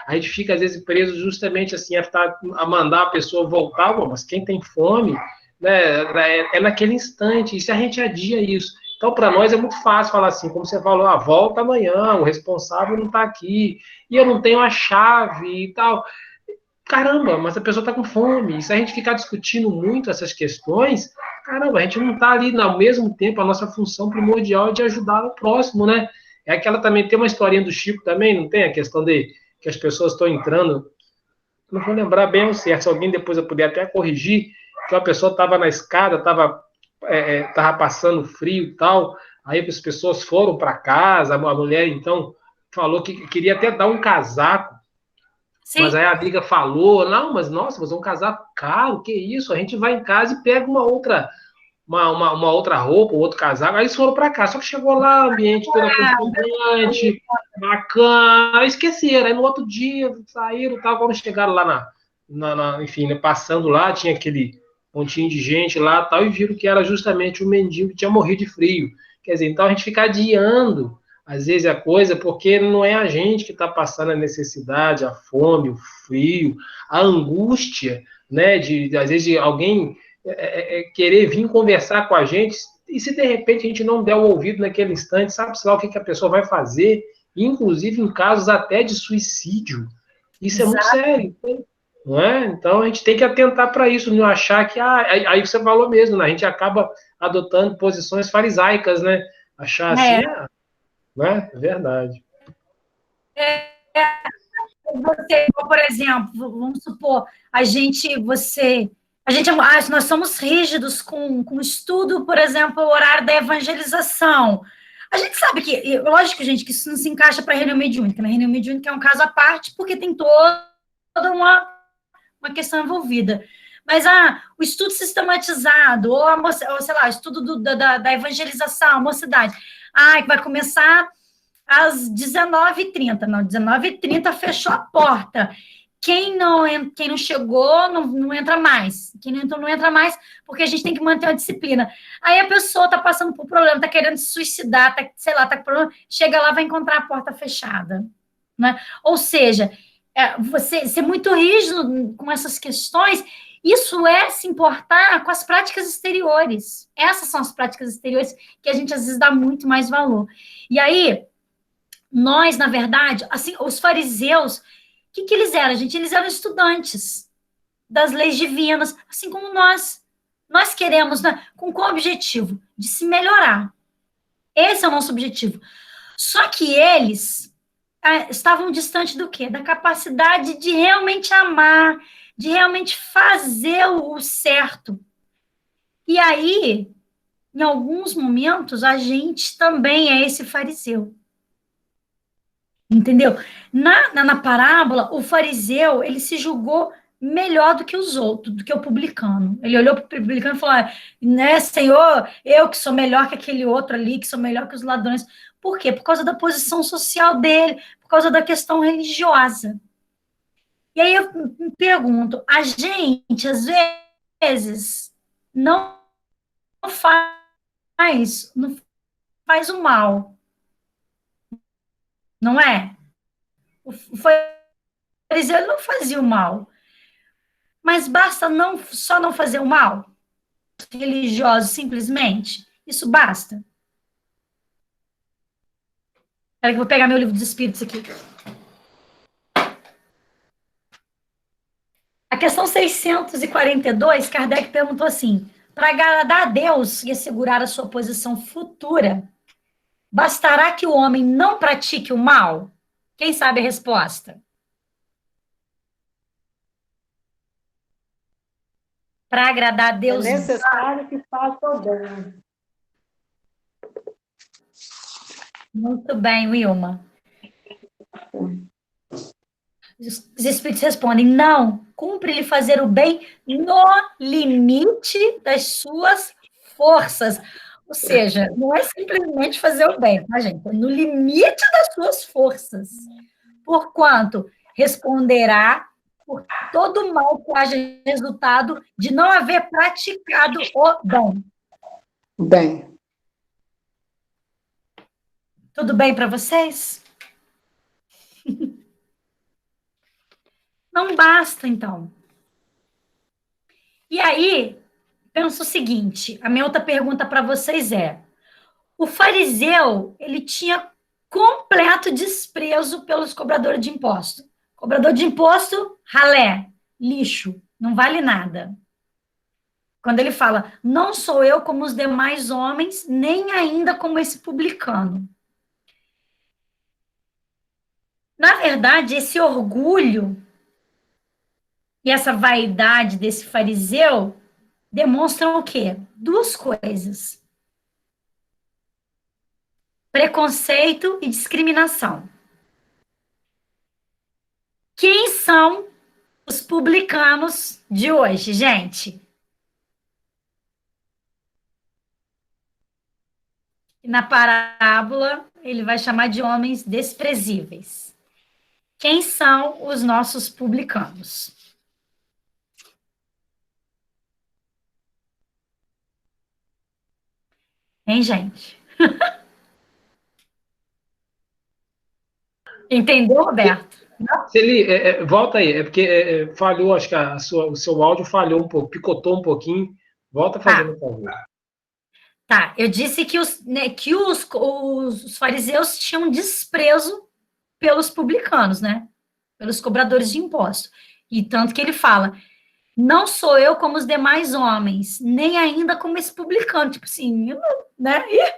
a gente fica às vezes preso justamente assim, a mandar a pessoa voltar, mas quem tem fome, né, é naquele instante, e se a gente adia isso. Então, para nós é muito fácil falar assim, como você falou, volta amanhã, o responsável não está aqui, e eu não tenho a chave e tal. Caramba, mas a pessoa está com fome. E se a gente ficar discutindo muito essas questões, caramba, a gente não está ali ao mesmo tempo, a nossa função primordial é de ajudar o próximo, né? É aquela também, tem uma historinha do Chico também, não tem? A questão de que as pessoas estão entrando, não vou lembrar bem o certo, se alguém depois eu puder até corrigir, que uma pessoa estava na escada, estava passando frio e tal, aí as pessoas foram para casa, a mulher então falou que queria até dar um casaco Sim. Mas aí a amiga falou, não, mas nossa, mas é um casaco caro, que isso? A gente vai em casa e pega uma outra roupa, um outro casaco. Aí eles foram para cá, só que chegou lá, ambiente todo aconchegante, bacana, aí esqueceram. Aí no outro dia saíram, tal, quando chegaram lá enfim, né, passando lá, tinha aquele montinho de gente lá, tal, e viram que era justamente o mendigo que tinha morrido de frio. Quer dizer, então a gente fica adiando às vezes a coisa, porque não é a gente que está passando a necessidade, a fome, o frio, a angústia, né, às vezes de alguém querer vir conversar com a gente, e se de repente a gente não der o ouvido naquele instante, sabe-se lá o que a pessoa vai fazer, inclusive em casos até de suicídio. Isso é muito sério, não é? Então a gente tem que atentar para isso, não achar que, aí você falou mesmo, né? A gente acaba adotando posições farisaicas, né? Achar assim, não é? É verdade. Você, por exemplo, vamos supor, nós somos rígidos com o estudo, por exemplo, o horário da evangelização. A gente sabe que, lógico, gente, que isso não se encaixa para a reunião mediúnica, né? A reunião mediúnica é um caso à parte, porque tem toda uma questão envolvida. Mas o estudo sistematizado, ou sei lá, estudo da evangelização, a mocidade, que vai começar às 19h30. Não, 19h30 fechou a porta. Quem não chegou, não entra mais. Quem não entrou, não entra mais, porque a gente tem que manter uma disciplina. Aí a pessoa está passando por problema, está querendo se suicidar, está com problema, chega lá, vai encontrar a porta fechada. Né? Ou seja, você ser muito rígido com essas questões, isso é se importar com as práticas exteriores. Essas são as práticas exteriores que a gente, às vezes, dá muito mais valor. E aí, nós, na verdade, assim, os fariseus, o que eles eram, gente? Eles eram estudantes das leis divinas, assim como nós. Nós queremos, né? Com qual objetivo? De se melhorar. Esse é o nosso objetivo. Só que eles estavam distantes do quê? Da capacidade de realmente amar, de realmente fazer o certo. E aí, em alguns momentos, a gente também é esse fariseu. Entendeu? Na parábola, o fariseu, ele se julgou melhor do que os outros, do que o publicano. Ele olhou para o publicano e falou, né, Senhor, eu que sou melhor que aquele outro ali, que sou melhor que os ladrões. Por quê? Por causa da posição social dele, por causa da questão religiosa. E aí eu me pergunto, a gente, às vezes, não faz o mal, não é? O fariseu não fazia o mal. Mas basta só não fazer o mal? Religioso, simplesmente? Isso basta? Espera que eu vou pegar meu livro dos espíritos aqui. A questão 642, Kardec perguntou assim, para agradar a Deus e assegurar a sua posição futura, bastará que o homem não pratique o mal? Quem sabe a resposta? Para agradar a Deus. É necessário que faça o bem. Muito bem, Wilma. Os espíritos respondem, não, cumpre-lhe fazer o bem no limite das suas forças. Ou seja, não é simplesmente fazer o bem, tá, gente? É no limite das suas forças. Porquanto responderá por todo mal que haja resultado de não haver praticado o bem. Bem. Tudo bem para vocês? Não basta, então. E aí, penso o seguinte, a minha outra pergunta para vocês é, o fariseu, ele tinha completo desprezo pelos cobradores de imposto. Cobrador de imposto, ralé, lixo, não vale nada. Quando ele fala, não sou eu como os demais homens, nem ainda como esse publicano. Na verdade, esse orgulho e essa vaidade desse fariseu demonstram o quê? Duas coisas. Preconceito e discriminação. Quem são os publicanos de hoje, gente? Na parábola, ele vai chamar de homens desprezíveis. Quem são os nossos publicanos? Hein, gente? Entendeu, Roberto? Celi, volta aí, é porque falhou, acho que o seu áudio falhou um pouco, picotou um pouquinho. Volta fazendo, por favor. Tá, eu disse que os fariseus tinham desprezo pelos publicanos, né? Pelos cobradores de impostos. E tanto que ele fala, não sou eu como os demais homens, nem ainda como esse publicano. Tipo assim, né? E,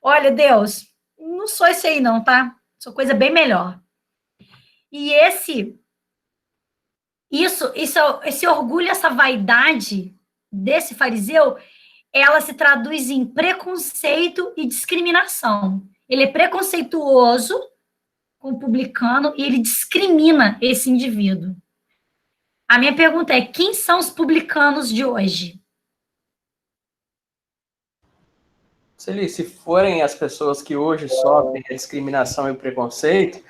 olha, Deus, não sou esse aí não, tá? Sou coisa bem melhor. E esse orgulho, essa vaidade desse fariseu, ela se traduz em preconceito e discriminação. Ele é preconceituoso com o publicano e ele discrimina esse indivíduo. A minha pergunta é, quem são os publicanos de hoje? Se forem as pessoas que hoje sofrem a discriminação e o preconceito,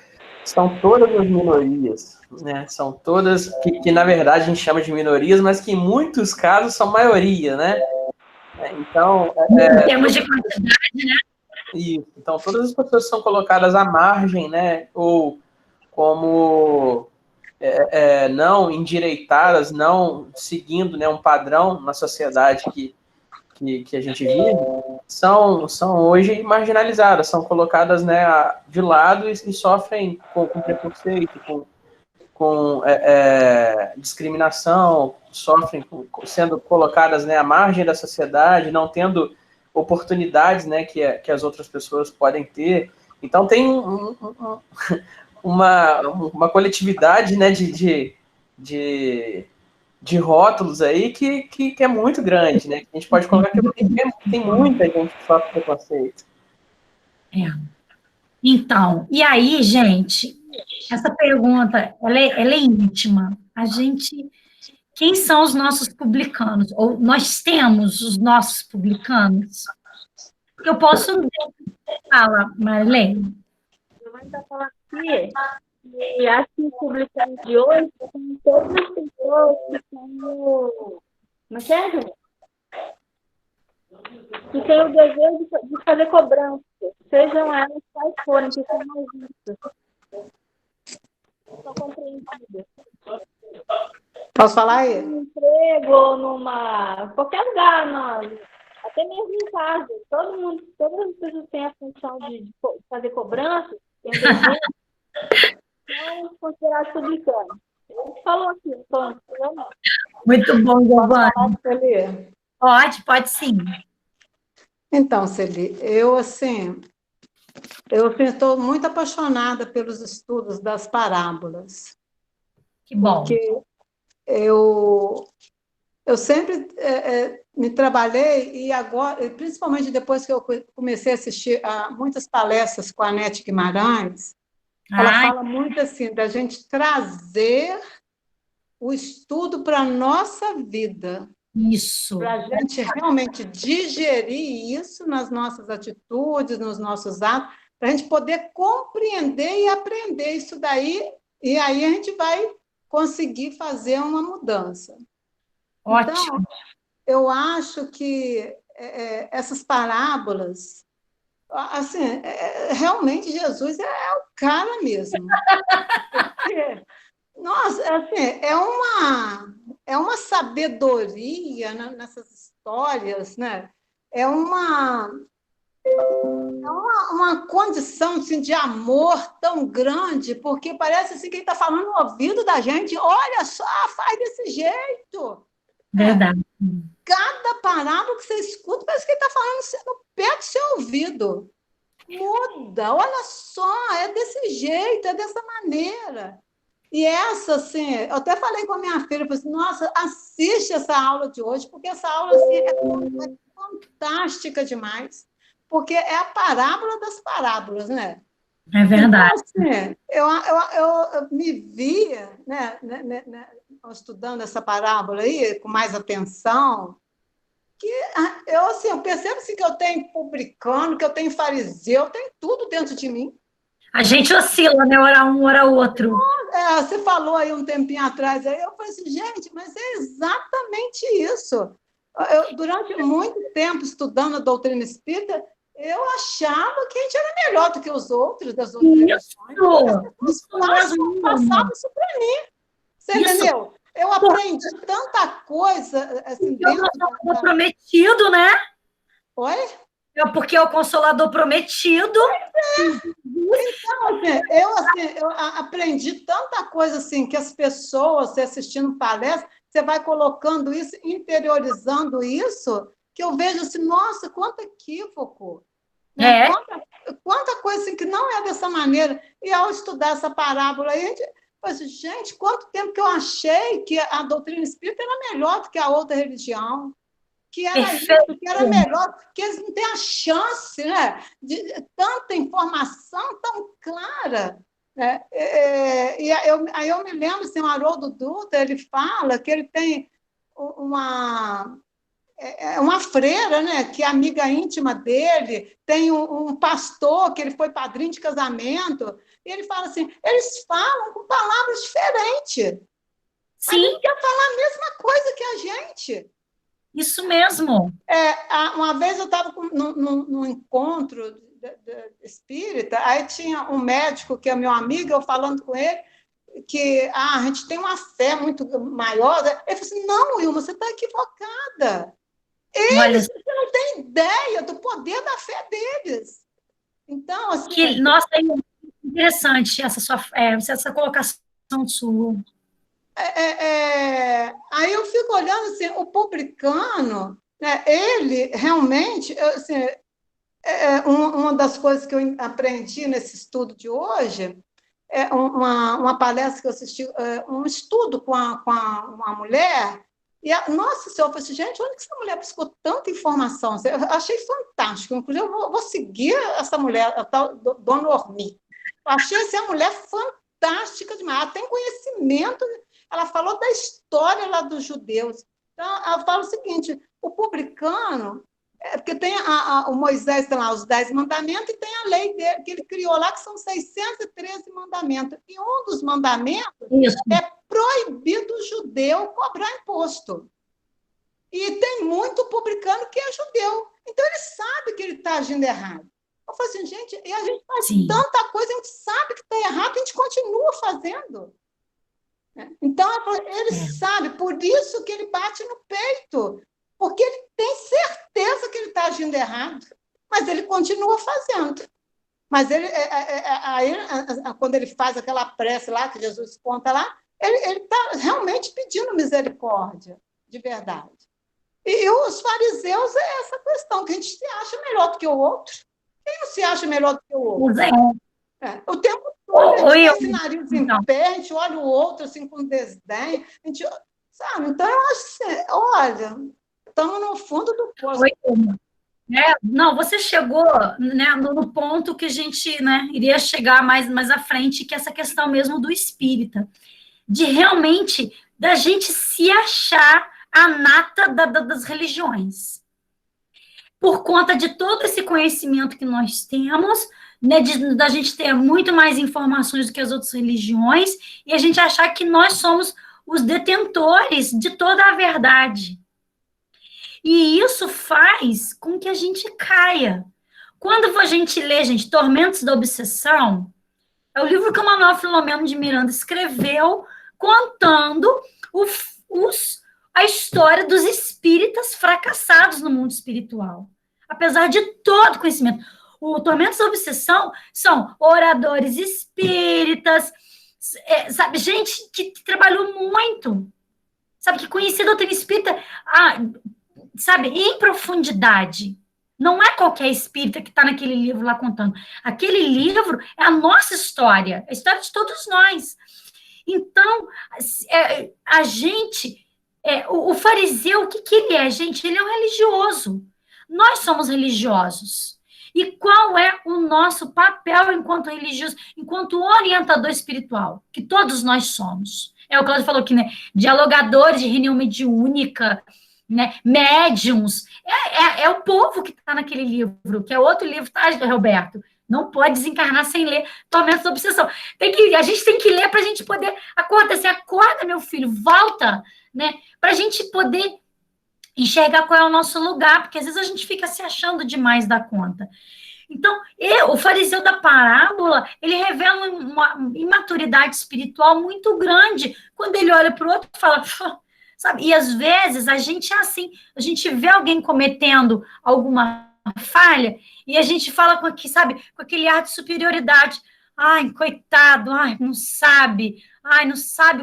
são todas as minorias, né? São todas que na verdade a gente chama de minorias, mas que em muitos casos são maioria, né? Então, em termos de quantidade, né? Isso. Então, todas as pessoas são colocadas à margem, né? Ou como não endireitadas, não seguindo, né, um padrão na sociedade que a gente vive, são hoje marginalizadas, são colocadas, né, de lado e sofrem com preconceito, com discriminação, sofrem sendo colocadas, né, à margem da sociedade, não tendo oportunidades, né, que as outras pessoas podem ter. Então tem uma coletividade, né, de rótulos aí que é muito grande, né? A gente pode colocar que tem muita gente que sofre preconceito. Então, e aí, gente, essa pergunta, ela é íntima. Quem são os nossos publicanos? Ou nós temos os nossos publicanos? Eu posso... Fala, Marlene. Eu vou então falar aqui, e acho que os publicanos de hoje são todas as pessoas que são... Não quero? Que têm o desejo de fazer cobrança, sejam elas quais forem, que são mais justas. São compreendidas. Posso falar aí? Num emprego ou qualquer lugar, até mesmo em casa, todas as pessoas têm a função de fazer cobrança, têm o desejo, são considerados publicanos. Ele falou aqui, não. Muito bom, Giovana. Pode sim. Então, Celi, eu estou muito apaixonada pelos estudos das parábolas. Que bom. Porque eu sempre me trabalhei, e agora, principalmente depois que eu comecei a assistir a muitas palestras com a Anete Guimarães, ela fala muito assim, da gente trazer o estudo para a nossa vida. Isso. Para a gente realmente digerir isso nas nossas atitudes, nos nossos atos, para a gente poder compreender e aprender isso daí, e aí a gente vai conseguir fazer uma mudança. Ótimo. Então, eu acho que essas parábolas, assim, realmente Jesus é o cara mesmo. Porque, nossa, assim, é uma sabedoria, né, nessas histórias, né? É uma condição assim, de amor tão grande, porque parece assim, que ele está falando no ouvido da gente, olha só, faz desse jeito. Verdade. Cada parábola que você escuta, parece que ele está falando no pé do seu ouvido. Muda, olha só, é desse jeito, é dessa maneira. E essa, assim, eu até falei com a minha filha, eu falei assim, nossa, assiste essa aula de hoje, porque essa aula assim, é fantástica demais, porque é a parábola das parábolas, né? É verdade. Então, assim, eu me via, né, estudando essa parábola aí, com mais atenção, que assim, eu percebo assim, que eu tenho publicano, que eu tenho fariseu, eu tenho tudo dentro de mim. A gente oscila, né? Hora um, hora outro. Você falou aí um tempinho atrás, aí eu falei assim, gente, mas é exatamente isso. Durante muito tempo estudando a doutrina espírita, eu achava que a gente era melhor do que os outros, das outras religiões. Isso mesmo. Passavam isso para mim. Você entendeu? Eu aprendi tanta coisa assim, dentro do prometido, né? Oi? Porque é o Consolador prometido. Então, eu aprendi tanta coisa assim, que as pessoas, você assistindo palestra, você vai colocando isso, interiorizando isso, que eu vejo assim, nossa, quanto equívoco. Né? Quanta coisa assim, que não é dessa maneira. E ao estudar essa parábola aí, a gente fala assim, gente, quanto tempo que eu achei que a doutrina espírita era melhor do que a outra religião. Que era isso, que era melhor, que eles não têm a chance, né, de tanta informação tão clara. Né? Aí eu me lembro, assim, o Haroldo Dutra, ele fala que ele tem uma freira, né, que é amiga íntima dele, tem um pastor que ele foi padrinho de casamento, e ele fala assim, eles falam com palavras diferentes. Sim. Mas ele quer falar a mesma coisa que a gente. Isso mesmo. Uma vez eu estava num encontro espírita, aí tinha um médico que é meu amigo, eu falando com ele, que a gente tem uma fé muito maior. Ele falou assim, não, Wilma, você está equivocada. Você não tem ideia do poder da fé deles. Então, assim... Nossa, é interessante essa colocação sua. Aí eu fico olhando assim, o publicano, né, ele realmente, assim, uma das coisas que eu aprendi nesse estudo de hoje é uma palestra que eu assisti, um estudo com uma mulher, e nossa senhora, eu falei assim, gente, onde que essa mulher buscou tanta informação? Eu achei fantástico, inclusive eu vou seguir essa mulher, a tal Dona Ormi. Eu achei essa mulher fantástica demais, ela tem conhecimento. Ela falou da história lá dos judeus. Então, ela fala o seguinte, o publicano, porque tem o Moisés, tem lá os 10 mandamentos, e tem a lei dele, que ele criou lá, que são 613 mandamentos. E um dos mandamentos é proibir do judeu cobrar imposto. E tem muito publicano que é judeu. Então, ele sabe que ele está agindo errado. Eu falo assim, gente, e a gente faz tanta coisa, a gente sabe que está errado, e a gente continua fazendo. Então, ele sabe, por isso que ele bate no peito, porque ele tem certeza que ele está agindo errado, mas ele continua fazendo. Mas quando ele faz aquela prece lá, que Jesus conta lá, ele está realmente pedindo misericórdia, de verdade. E os fariseus é essa questão, que a gente se acha melhor do que o outro. Quem não se acha melhor do que o outro? O tempo todo, a gente tem esse nariz em pé, a gente olha o outro assim com desdém, a gente, sabe? Então, eu acho assim, olha, estamos no fundo do poço. Não, você chegou, né, no ponto que a gente, né, iria chegar mais à frente, que é essa questão mesmo do espírita, de realmente, da gente se achar a nata das religiões. Por conta de todo esse conhecimento que nós temos, né, da gente ter muito mais informações do que as outras religiões, e a gente achar que nós somos os detentores de toda a verdade. E isso faz com que a gente caia. Quando a gente lê, gente, Tormentos da Obsessão, é o livro que o Manuel Filomeno de Miranda escreveu, contando a história dos espíritas fracassados no mundo espiritual. Apesar de todo conhecimento. O Tormentos da Obsessão são oradores espíritas, sabe, gente que trabalhou muito, sabe, que conhecia a doutrina espírita, sabe, em profundidade. Não é qualquer espírita que está naquele livro lá contando. Aquele livro é a nossa história, a história de todos nós. Então, a gente, o fariseu, o que ele é, gente? Ele é um religioso. Nós somos religiosos. E qual é o nosso papel enquanto religioso, enquanto orientador espiritual, que todos nós somos. É o que ela falou aqui, né? Dialogadores de reunião mediúnica, né? Médiums. É o povo que está naquele livro, que é outro livro, tá, Roberto? Não pode desencarnar sem ler Tormentos da Obsessão. A gente tem que ler para a gente poder acordar. Você acorda, meu filho, volta, né? Para a gente poder enxergar qual é o nosso lugar, porque às vezes a gente fica se achando demais da conta. Então, o fariseu da parábola, ele revela uma imaturidade espiritual muito grande quando ele olha para o outro e fala, sabe? E às vezes a gente é assim, a gente vê alguém cometendo alguma falha e a gente fala sabe, com aquele ar de superioridade. Ai, coitado, ai, não sabe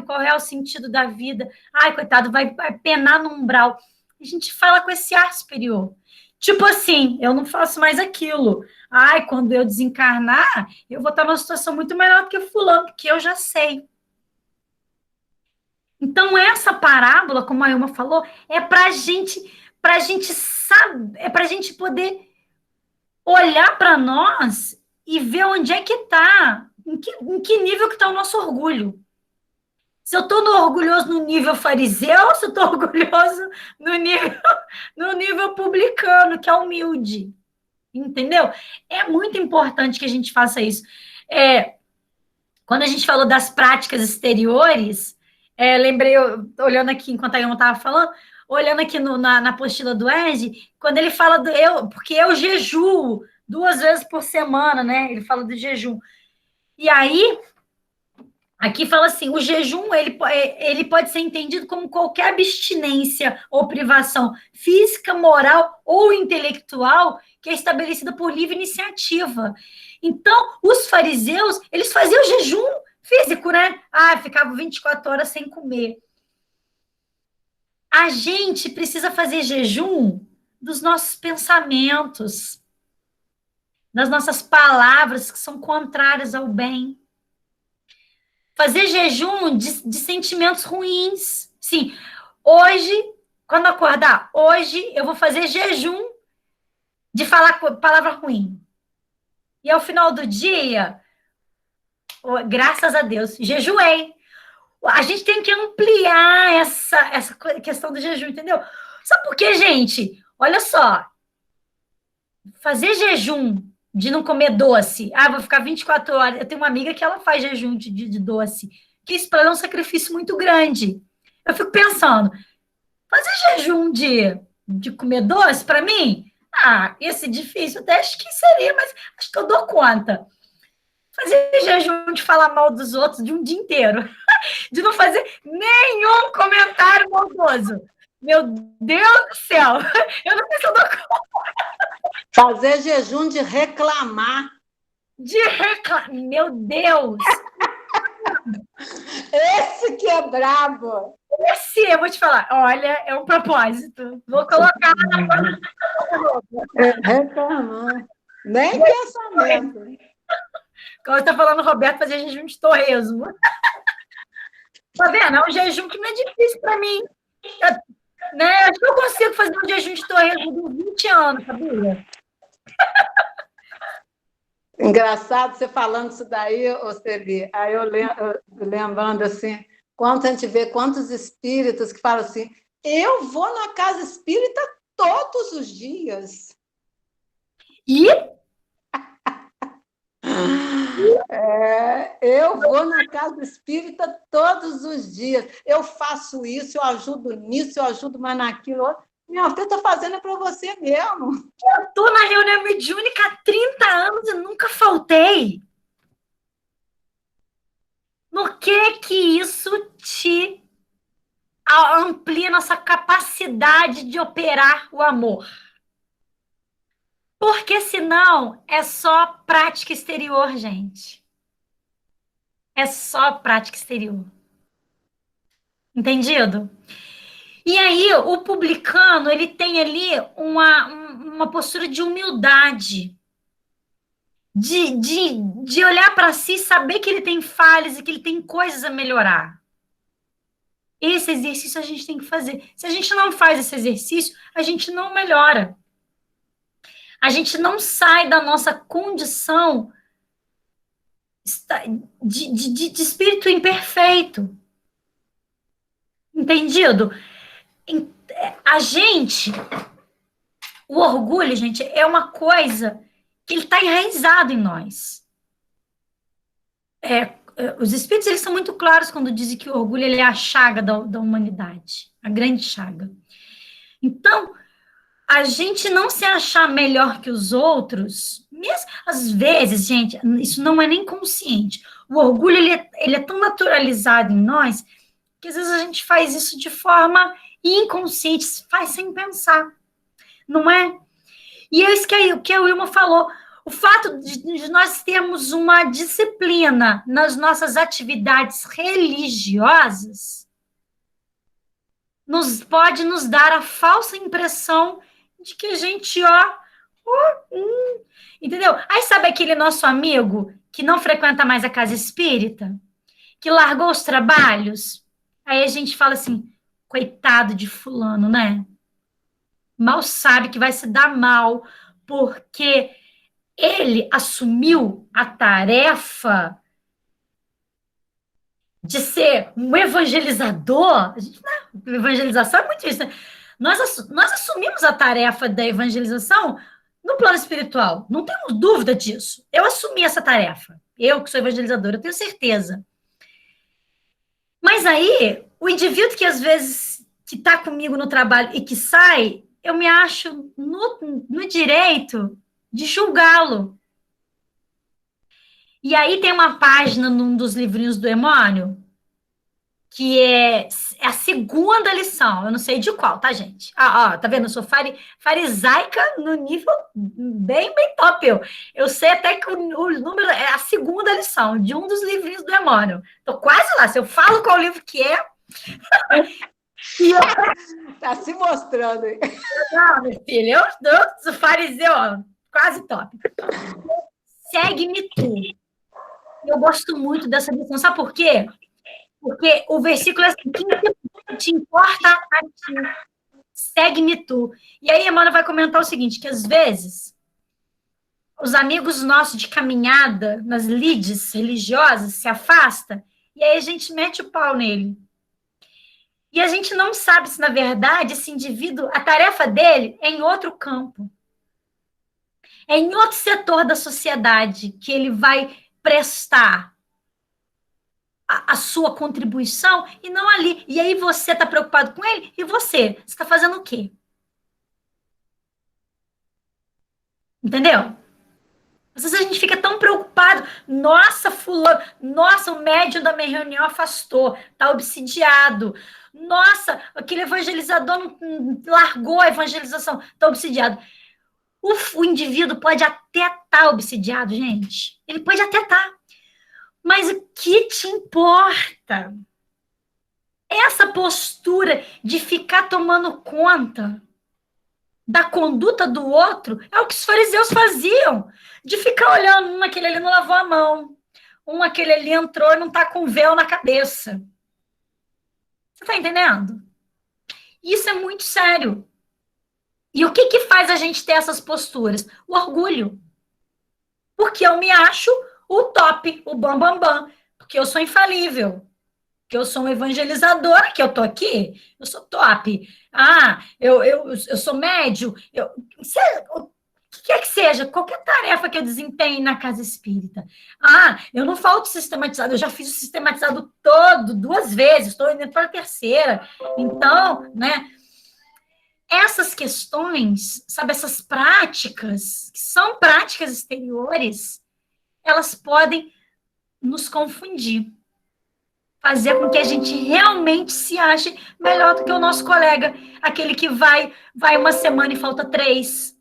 qual é o sentido da vida. Ai, coitado, vai penar no umbral. A gente fala com esse ar superior. Tipo assim, eu não faço mais aquilo. Ai, quando eu desencarnar, eu vou estar numa situação muito melhor do que o fulano, porque eu já sei. Então, essa parábola, como a Ilma falou, é para gente saber, é para a gente poder olhar para nós e ver onde é que está, em que nível que está o nosso orgulho. Se eu estou orgulhoso no nível fariseu, se eu estou orgulhoso no nível publicano, que é humilde. Entendeu? É muito importante que a gente faça isso. Quando a gente falou das práticas exteriores, lembrei, olhando aqui, enquanto a Ilma estava falando, olhando aqui na apostila do Ed, quando ele fala porque eu jejuo 2 vezes por semana, né? Ele fala do jejum. E aí, aqui fala assim, o jejum, ele pode ser entendido como qualquer abstinência ou privação física, moral ou intelectual que é estabelecida por livre iniciativa. Então, os fariseus, eles faziam jejum físico, né? Ficavam 24 horas sem comer. A gente precisa fazer jejum dos nossos pensamentos, das nossas palavras que são contrárias ao bem. Fazer jejum de sentimentos ruins. Sim, hoje, quando acordar, hoje eu vou fazer jejum de falar palavra ruim. E ao final do dia, graças a Deus, jejuei. A gente tem que ampliar essa questão do jejum, entendeu? Sabe por quê, gente? Olha só. Fazer jejum de não comer doce. Vou ficar 24 horas. Eu tenho uma amiga que ela faz jejum de doce. Que isso para ela é um sacrifício muito grande. Eu fico pensando, fazer jejum de comer doce, para mim, esse difícil até acho que seria, mas acho que eu dou conta. Fazer jejum de falar mal dos outros de um dia inteiro. De não fazer nenhum comentário maldoso. Meu Deus do céu! Eu não sei se eu dou conta. Fazer jejum de reclamar. Meu Deus! Esse que é brabo. Eu vou te falar. Olha, é um propósito. Vou colocar na reclamar. Nem pensamento. Como está falando o Roberto, fazer jejum de torresmo. Tá vendo? É um jejum que não é difícil para mim. Acho que eu consigo fazer um jejum de torresmo de 20 anos, sabia? Engraçado você falando isso daí, Celi. Aí eu lembrando assim, quando a gente vê quantos espíritos que falam assim, eu vou na casa espírita todos os dias. E? Eu vou na casa espírita todos os dias. Eu faço isso, eu ajudo nisso, eu ajudo mais naquilo. Minha filha está fazendo para você mesmo. Eu estou na reunião mediúnica há 30 anos e nunca faltei. No que isso te amplia nossa capacidade de operar o amor? Porque senão é só prática exterior, gente. É só prática exterior. Entendido? E aí, o publicano, ele tem ali uma postura de humildade, de olhar para si, saber que ele tem falhas e que ele tem coisas a melhorar. Esse exercício a gente tem que fazer. Se a gente não faz esse exercício, a gente não melhora. A gente não sai da nossa condição de espírito imperfeito. Entendido? A gente, o orgulho, gente, é uma coisa que ele está enraizado em nós. Os espíritos, eles são muito claros quando dizem que o orgulho ele é a chaga da humanidade, a grande chaga. Então, a gente não se achar melhor que os outros, mesmo às vezes, gente, isso não é nem consciente. O orgulho, ele é tão naturalizado em nós, que às vezes a gente faz isso de forma inconsciente, faz sem pensar, não é? E é isso que a Wilma falou. O fato de nós termos uma disciplina nas nossas atividades religiosas pode nos dar a falsa impressão de que a gente, entendeu? Aí sabe aquele nosso amigo que não frequenta mais a casa espírita, que largou os trabalhos? Aí a gente fala assim, coitado de fulano, né? Mal sabe que vai se dar mal, porque ele assumiu a tarefa de ser um evangelizador. Evangelização é muito isso, né? Nós assumimos a tarefa da evangelização no plano espiritual. Não temos dúvida disso. Eu assumi essa tarefa. Eu, que sou evangelizadora, eu tenho certeza. Mas aí, o indivíduo que às vezes que está comigo no trabalho e que sai, eu me acho no direito de julgá-lo. E aí tem uma página num dos livrinhos do Emmanuel, que é a segunda lição, eu não sei de qual, tá, gente? Tá vendo? Eu sou farisaica no nível bem top. Eu sei até que o número é a segunda lição de um dos livrinhos do Emmanuel. Tô quase lá, se eu falo qual livro que é... Tá se mostrando aí. Não, meu filho, eu sou fariseu, quase top. Segue-me tu. Eu gosto muito dessa lição, sabe por quê? Porque o versículo é assim, que te importa a ti, segue-me tu. E aí Emmanuel vai comentar o seguinte, que às vezes os amigos nossos de caminhada nas lides religiosas se afastam e aí a gente mete o pau nele. E a gente não sabe se, na verdade, esse indivíduo, a tarefa dele é em outro campo. É em outro setor da sociedade que ele vai prestar a sua contribuição e não ali. E aí você está preocupado com ele e você está fazendo o quê? Entendeu? Às vezes a gente fica tão preocupado. Nossa, fulano, nossa, o médium da minha reunião afastou, está obsidiado. Nossa, aquele evangelizador não largou a evangelização, está obsidiado. O indivíduo pode até estar obsidiado, gente. Ele pode até estar. Mas o que te importa? Essa postura de ficar tomando conta da conduta do outro é o que os fariseus faziam, de ficar olhando, aquele ali não lavou a mão, aquele ali entrou e não está com véu na cabeça. Você está entendendo? Isso é muito sério. E o que faz a gente ter essas posturas? O orgulho. Porque eu me acho o top, o bam, porque eu sou infalível, que eu sou um evangelizador, que eu tô aqui, eu sou top. Eu sou médio, o que quer que seja, qualquer tarefa que eu desempenhe na casa espírita. Eu não falto sistematizado, eu já fiz o sistematizado todo, 2 vezes, estou indo para a 3ª. Então, né, essas questões, sabe, essas práticas, que são práticas exteriores, elas podem nos confundir. Fazer com que a gente realmente se ache melhor do que o nosso colega, aquele que vai 1 semana e falta 3.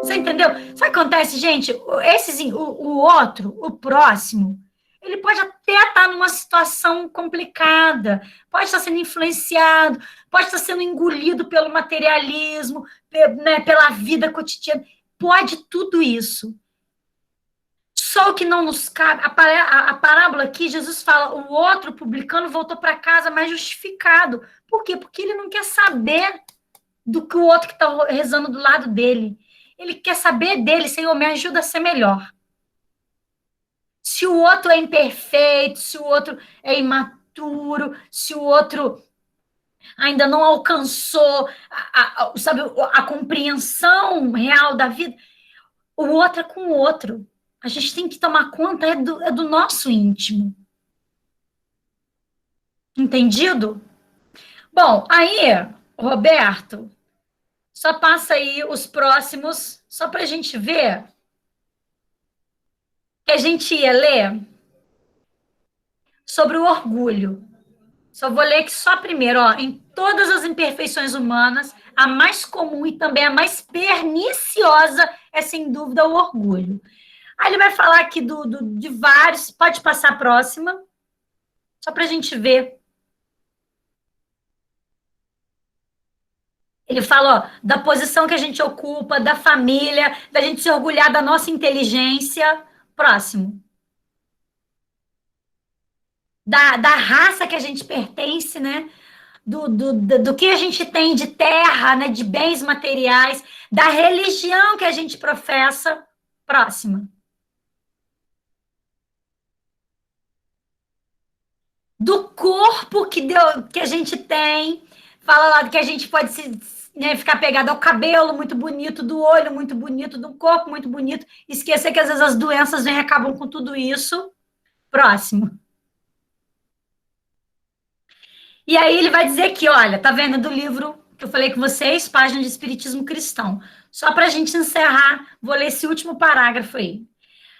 Você entendeu? Sabe o que acontece, gente? O outro, o próximo, ele pode até estar numa situação complicada, pode estar sendo influenciado, pode estar sendo engolido pelo materialismo, né, pela vida cotidiana, pode tudo isso. Só o que não nos cabe, a parábola aqui, Jesus fala, o outro publicano voltou para casa mais justificado. Por quê? Porque ele não quer saber do que o outro que está rezando do lado dele. ele quer saber dele, Senhor, me ajuda a ser melhor. Se o outro é imperfeito, se o outro é imaturo, se o outro ainda não alcançou sabe, a compreensão real da vida, o outro é com o outro. A gente tem que tomar conta é do nosso íntimo. Entendido? Bom, aí, Roberto, só passa aí os próximos, só para a gente ver que a gente ia ler sobre o orgulho. Só vou ler aqui só primeiro, ó. Em todas as imperfeições humanas, a mais comum e também a mais perniciosa é, sem dúvida, o orgulho. Aí ele vai falar aqui de vários, pode passar a próxima, só para a gente ver. Ele fala, ó, da posição que a gente ocupa, da família, da gente se orgulhar da nossa inteligência. Próximo. Da raça que a gente pertence, né? Do que a gente tem de terra, né? De bens materiais, da religião que a gente professa. Próxima. Do corpo que a gente tem. Fala lá que a gente pode ficar pegado ao cabelo muito bonito, do olho muito bonito, do corpo muito bonito. Esquecer que às vezes as doenças vêm e acabam com tudo isso. Próximo. E aí ele vai dizer que, olha, tá vendo do livro que eu falei com vocês, página de Espiritismo Cristão. Só para a gente encerrar, vou ler esse último parágrafo aí.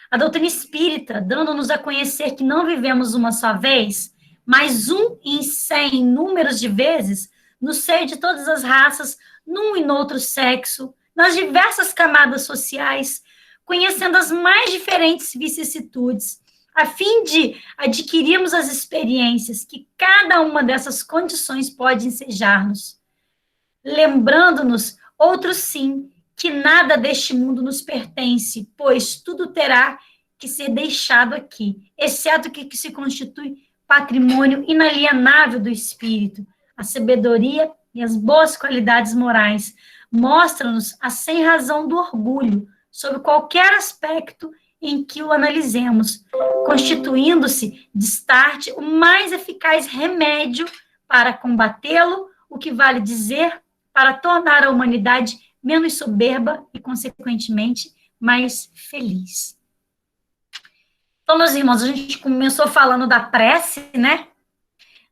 A doutrina espírita, dando-nos a conhecer que não vivemos uma só vez, mas um em 100 números de vezes, no seio de todas as raças, num e no outro sexo, nas diversas camadas sociais, conhecendo as mais diferentes vicissitudes, a fim de adquirirmos as experiências que cada uma dessas condições pode ensejar-nos. Lembrando-nos, outro sim, que nada deste mundo nos pertence, pois tudo terá que ser deixado aqui, exceto o que se constitui patrimônio inalienável do espírito, a sabedoria e as boas qualidades morais. Mostra-nos a sem razão do orgulho, sob qualquer aspecto em que o analisemos, constituindo-se, destarte, o mais eficaz remédio para combatê-lo, o que vale dizer, para tornar a humanidade menos soberba e, consequentemente, mais feliz. Então, meus irmãos, a gente começou falando da prece, né?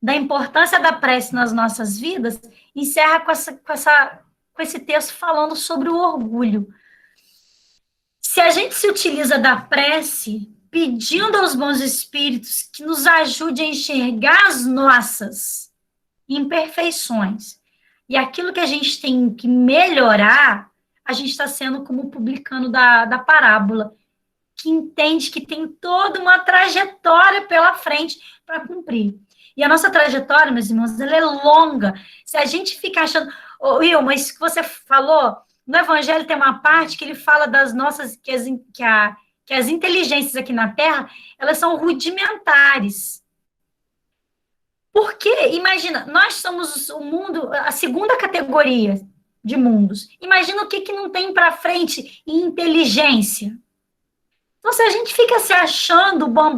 Da importância da prece nas nossas vidas, encerra com esse texto falando sobre o orgulho. Se a gente se utiliza da prece, pedindo aos bons espíritos que nos ajude a enxergar as nossas imperfeições e aquilo que a gente tem que melhorar, a gente está sendo como o publicano da parábola, que entende que tem toda uma trajetória pela frente para cumprir. E a nossa trajetória, meus irmãos, ela é longa. Se a gente fica achando... Will, mas isso que você falou... No Evangelho tem uma parte que ele fala das nossas, que as inteligências aqui na Terra, elas são rudimentares. Porque, imagina, nós somos o mundo, a segunda categoria de mundos. Imagina o que não tem para frente em inteligência. Então, se a gente fica se achando bam,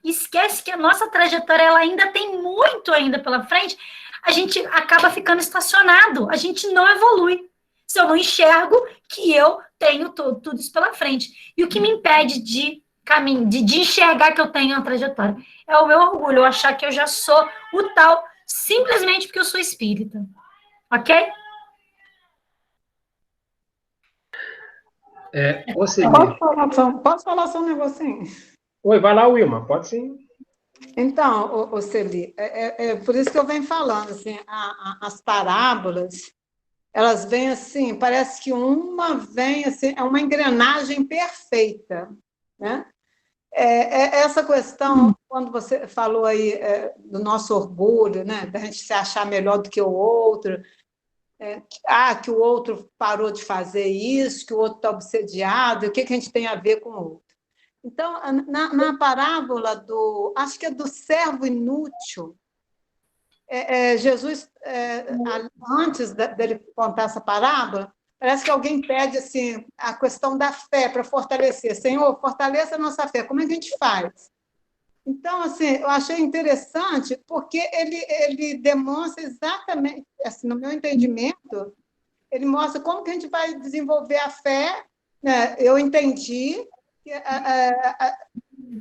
esquece que a nossa trajetória ela ainda tem muito ainda pela frente, a gente acaba ficando estacionado, a gente não evolui. Se eu não enxergo que eu tenho tudo isso pela frente. E o que me impede de enxergar que eu tenho uma trajetória? É o meu orgulho, eu achar que eu já sou o tal, simplesmente porque eu sou espírita. Ok? Posso falar só um negocinho? Oi, vai lá, Wilma, pode sim. Então, Celi, é por isso que eu venho falando, assim, as parábolas, elas vêm assim, parece que uma vem assim, é uma engrenagem perfeita, né? Essa questão, quando você falou aí do nosso orgulho, né? Da gente se achar melhor do que o outro, que o outro parou de fazer isso, que o outro está obsediado, o que a gente tem a ver com o outro. Então, na parábola acho que é do servo inútil, Jesus, antes dele contar essa parábola, Parece que alguém pede assim, a questão da fé para fortalecer. Senhor, fortaleça a nossa fé. Como é que a gente faz? Então, assim, eu achei interessante porque ele demonstra exatamente, assim, no meu entendimento, ele mostra como que a gente vai desenvolver a fé, né? Eu entendi que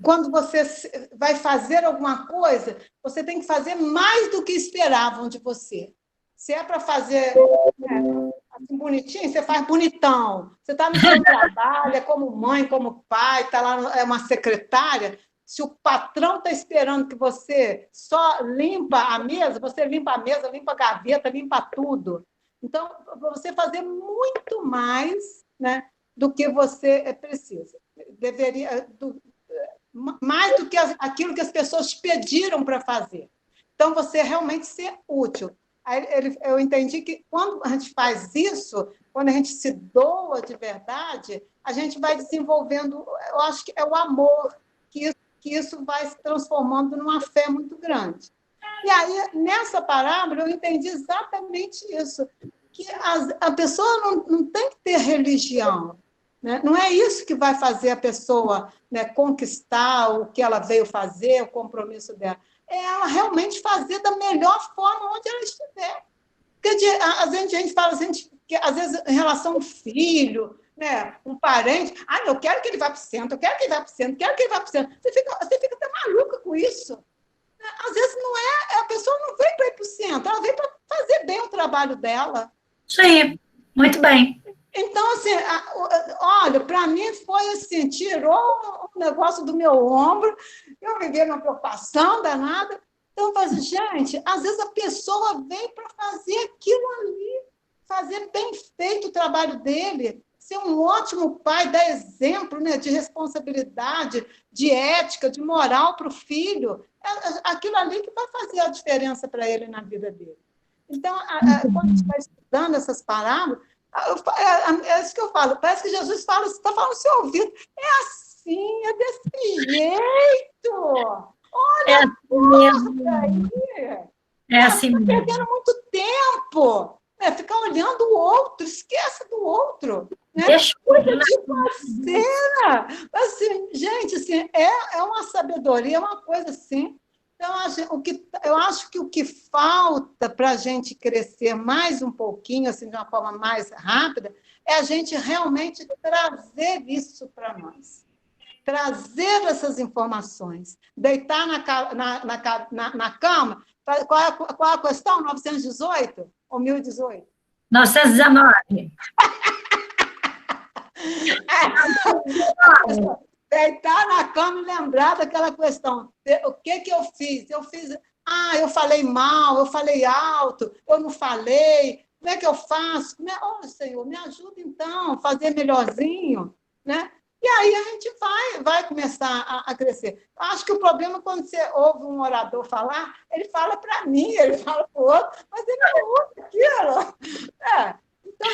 quando você vai fazer alguma coisa, você tem que fazer mais do que esperavam de você. Se é para fazer, né, assim, bonitinho, você faz bonitão. Você está no seu trabalho, é como mãe, como pai, está lá, é uma secretária. Se o patrão está esperando que você só limpa a mesa, você limpa a mesa, limpa a gaveta, limpa tudo. Então, você fazer muito mais, né, do que você precisa. Deveria, mais do que aquilo que as pessoas te pediram para fazer. Então, você realmente ser útil. Eu entendi que quando a gente faz isso, quando a gente se doa de verdade, a gente vai desenvolvendo, eu acho que é o amor, que isso vai se transformando numa fé muito grande. E aí, nessa parábola, eu entendi exatamente isso, que a pessoa não tem que ter religião, né? Não é isso que vai fazer a pessoa, né, conquistar o que ela veio fazer, o compromisso dela. É ela realmente fazer da melhor forma onde ela estiver. Porque às vezes a gente fala assim, que, às vezes, em relação a um filho, né, um parente, eu quero que ele vá para o centro, eu quero que ele vá para o centro, quero que ele vá para o centro. Você fica até maluca com isso. Às vezes não é, a pessoa não veio para ir para o centro, ela veio para fazer bem o trabalho dela. Sim, muito bem. Então, assim, olha, para mim foi assim, tirou o negócio do meu ombro, eu me vi numa preocupação danada. Então, eu falei assim, gente, às vezes a pessoa vem para fazer aquilo ali, fazer bem feito o trabalho dele, ser um ótimo pai, dar exemplo, né, de responsabilidade, de ética, de moral para o filho. É aquilo ali que vai fazer a diferença para ele na vida dele. Então, quando a gente vai estudando essas parábolas, é isso que eu falo, parece que Jesus fala, você está falando no seu ouvido, é assim, é desse jeito. Olha, é assim mesmo. mesmo. Perdendo muito tempo, né? Ficar olhando o outro, esquece do outro, né? Cuida de você. Assim, gente, assim, é uma sabedoria, é uma coisa assim. Então, eu acho que o que falta para a gente crescer mais um pouquinho, assim, de uma forma mais rápida, é a gente realmente trazer isso para nós. Trazer essas informações. Deitar na cama. Qual é a questão? 918 ou 1018? 919. Deitar na cama e lembrar daquela questão. O que eu fiz? Eu falei mal, eu falei alto, eu não falei. Como é que eu faço? Senhor, me ajuda então a fazer melhorzinho, né? E aí a gente vai começar a crescer. Acho que o problema é quando você ouve um orador falar, ele fala para mim, ele fala para o outro, mas ele não ouve aquilo. Então,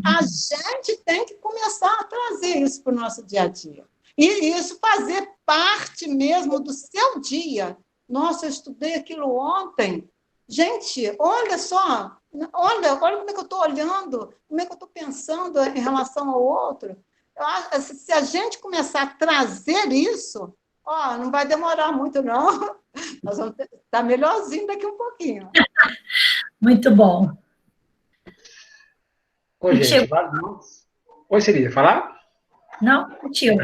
a gente tem que começar a trazer isso para o nosso dia a dia. E isso fazer parte mesmo do seu dia. Nossa, eu estudei aquilo ontem. Gente, olha só, olha como é que eu estou olhando, como é que eu estou pensando em relação ao outro. Se a gente começar a trazer isso, não vai demorar muito, não. Nós vamos estar melhorzinho daqui um pouquinho. Muito bom. Oi, gente. Oi, Celia, falar? Não, contigo.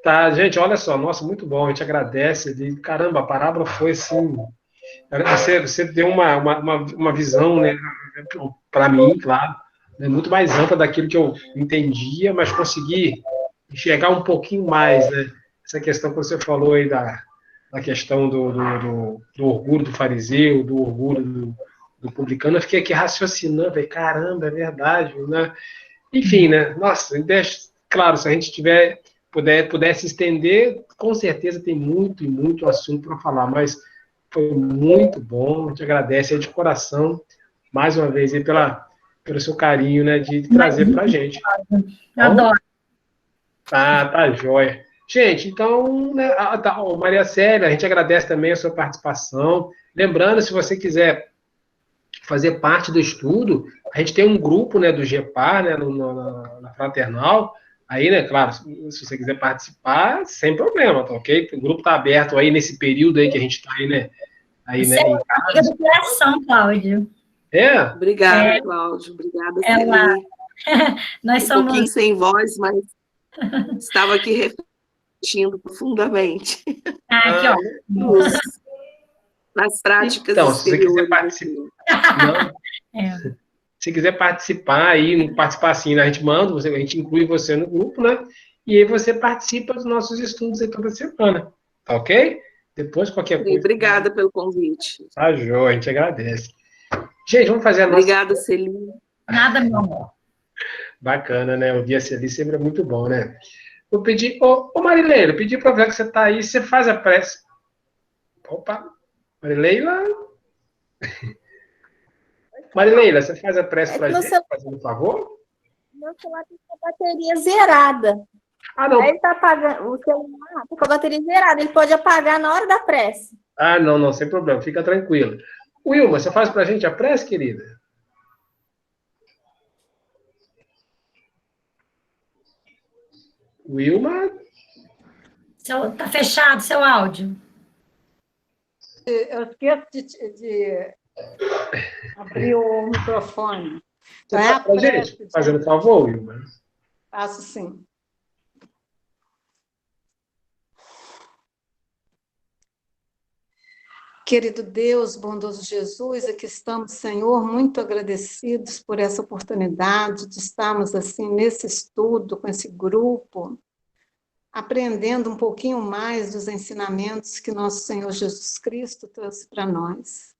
Tá, gente, olha só, nossa, muito bom, a gente agradece. Caramba, a parábola foi assim. Você deu uma visão, né, para mim, claro, né, muito mais ampla daquilo que eu entendia, mas consegui enxergar um pouquinho mais, né? Essa questão que você falou aí da questão do orgulho do fariseu, do orgulho do publicano. Eu fiquei aqui raciocinando, falei, caramba, é verdade, né? Enfim, né? Nossa, claro, se a gente pudesse estender, com certeza tem muito e muito assunto para falar, mas foi muito bom, a gente agradece aí de coração, mais uma vez, aí pelo seu carinho, né, de trazer para a gente. Adoro. Tá jóia. Gente, então, né, Maria Célia, a gente agradece também a sua participação. Lembrando, se você quiser fazer parte do estudo, a gente tem um grupo, né, do GEPAR, né, na Fraternal, aí, né, claro, se você quiser participar, sem problema, tá ok? O grupo está aberto aí nesse período aí que a gente está aí, né, Você é em uma amiga do coração, Cláudio. É? Obrigada, Cláudio. Obrigada, Ela... Celi. Nós somos... pouquinho sem voz, mas estava aqui refletindo profundamente. Aqui, ó. Nas práticas então, se você quiser participar, se quiser participar aí, participar assim, né? A gente manda, a gente inclui você no grupo, né? E aí você participa dos nossos estudos aí toda semana, tá ok? Depois qualquer coisa. Obrigada pelo convite. Tá joia, a gente agradece. Gente, vamos fazer a nossa... Obrigada, Celi. Nada, meu amor. Bacana, né? Ouvir a Celi sempre é muito bom, né? Eu pedi... Ô Marileila, eu pedi para ver que você tá aí, você faz a prece. Opa! Marileila... Marileila, você faz a prece pra gente, fazendo um favor? Meu celular tem a bateria zerada. Ah, não. Aí ele tá apagando, o celular tá com a bateria zerada, ele pode apagar na hora da prece. Ah, não, sem problema, fica tranquila. Wilma, você faz pra gente a prece, querida? Wilma? Tá fechado seu áudio. Eu esqueço de abrir o microfone. Você faz pra gente, fazendo favor, Wilma? Faço sim. Querido Deus, bondoso Jesus, aqui estamos, Senhor, muito agradecidos por essa oportunidade de estarmos assim nesse estudo, com esse grupo, aprendendo um pouquinho mais dos ensinamentos que nosso Senhor Jesus Cristo trouxe para nós.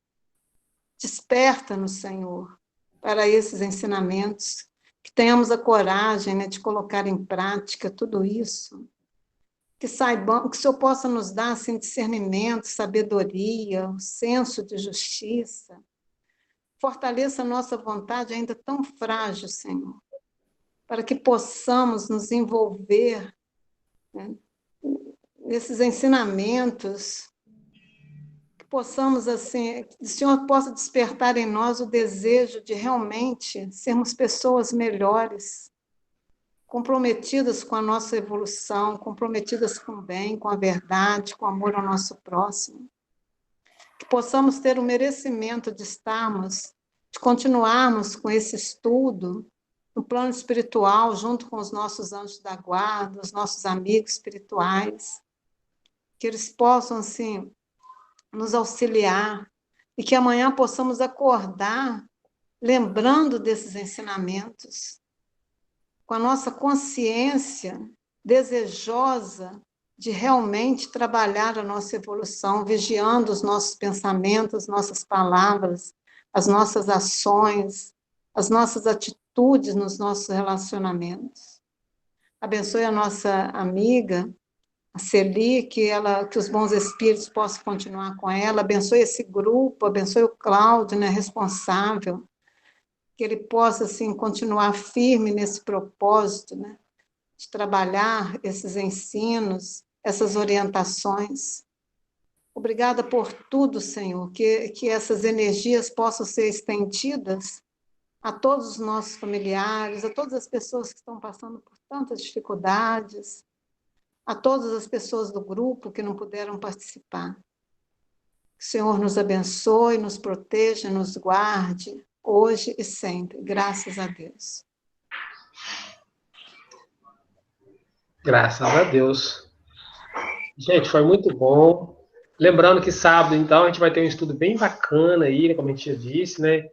Desperta-nos, Senhor, para esses ensinamentos, que tenhamos a coragem, né, de colocar em prática tudo isso, que saibamos, que o Senhor possa nos dar assim, discernimento, sabedoria, um senso de justiça, fortaleça a nossa vontade ainda tão frágil, Senhor, para que possamos nos envolver, né, nesses ensinamentos, que possamos, assim, que o Senhor possa despertar em nós o desejo de realmente sermos pessoas melhores, comprometidas com a nossa evolução, comprometidas com o bem, com a verdade, com o amor ao nosso próximo. Que possamos ter o merecimento de estarmos, de continuarmos com esse estudo no plano espiritual, junto com os nossos anjos da guarda, os nossos amigos espirituais, que eles possam, assim, nos auxiliar e que amanhã possamos acordar lembrando desses ensinamentos, com a nossa consciência desejosa de realmente trabalhar a nossa evolução, vigiando os nossos pensamentos, nossas palavras, as nossas ações, as nossas atitudes nos nossos relacionamentos. Abençoe a nossa amiga, a Celi, que os bons espíritos possam continuar com ela, abençoe esse grupo, abençoe o Cláudio, né, responsável, que ele possa, assim, continuar firme nesse propósito, né, de trabalhar esses ensinos, essas orientações. Obrigada por tudo, Senhor, que essas energias possam ser estendidas a todos os nossos familiares, a todas as pessoas que estão passando por tantas dificuldades, a todas as pessoas do grupo que não puderam participar. Que o Senhor nos abençoe, nos proteja, nos guarde, hoje e sempre. Graças a Deus. Graças a Deus. Gente, foi muito bom. Lembrando que sábado, então, a gente vai ter um estudo bem bacana aí, como a gente já disse, né?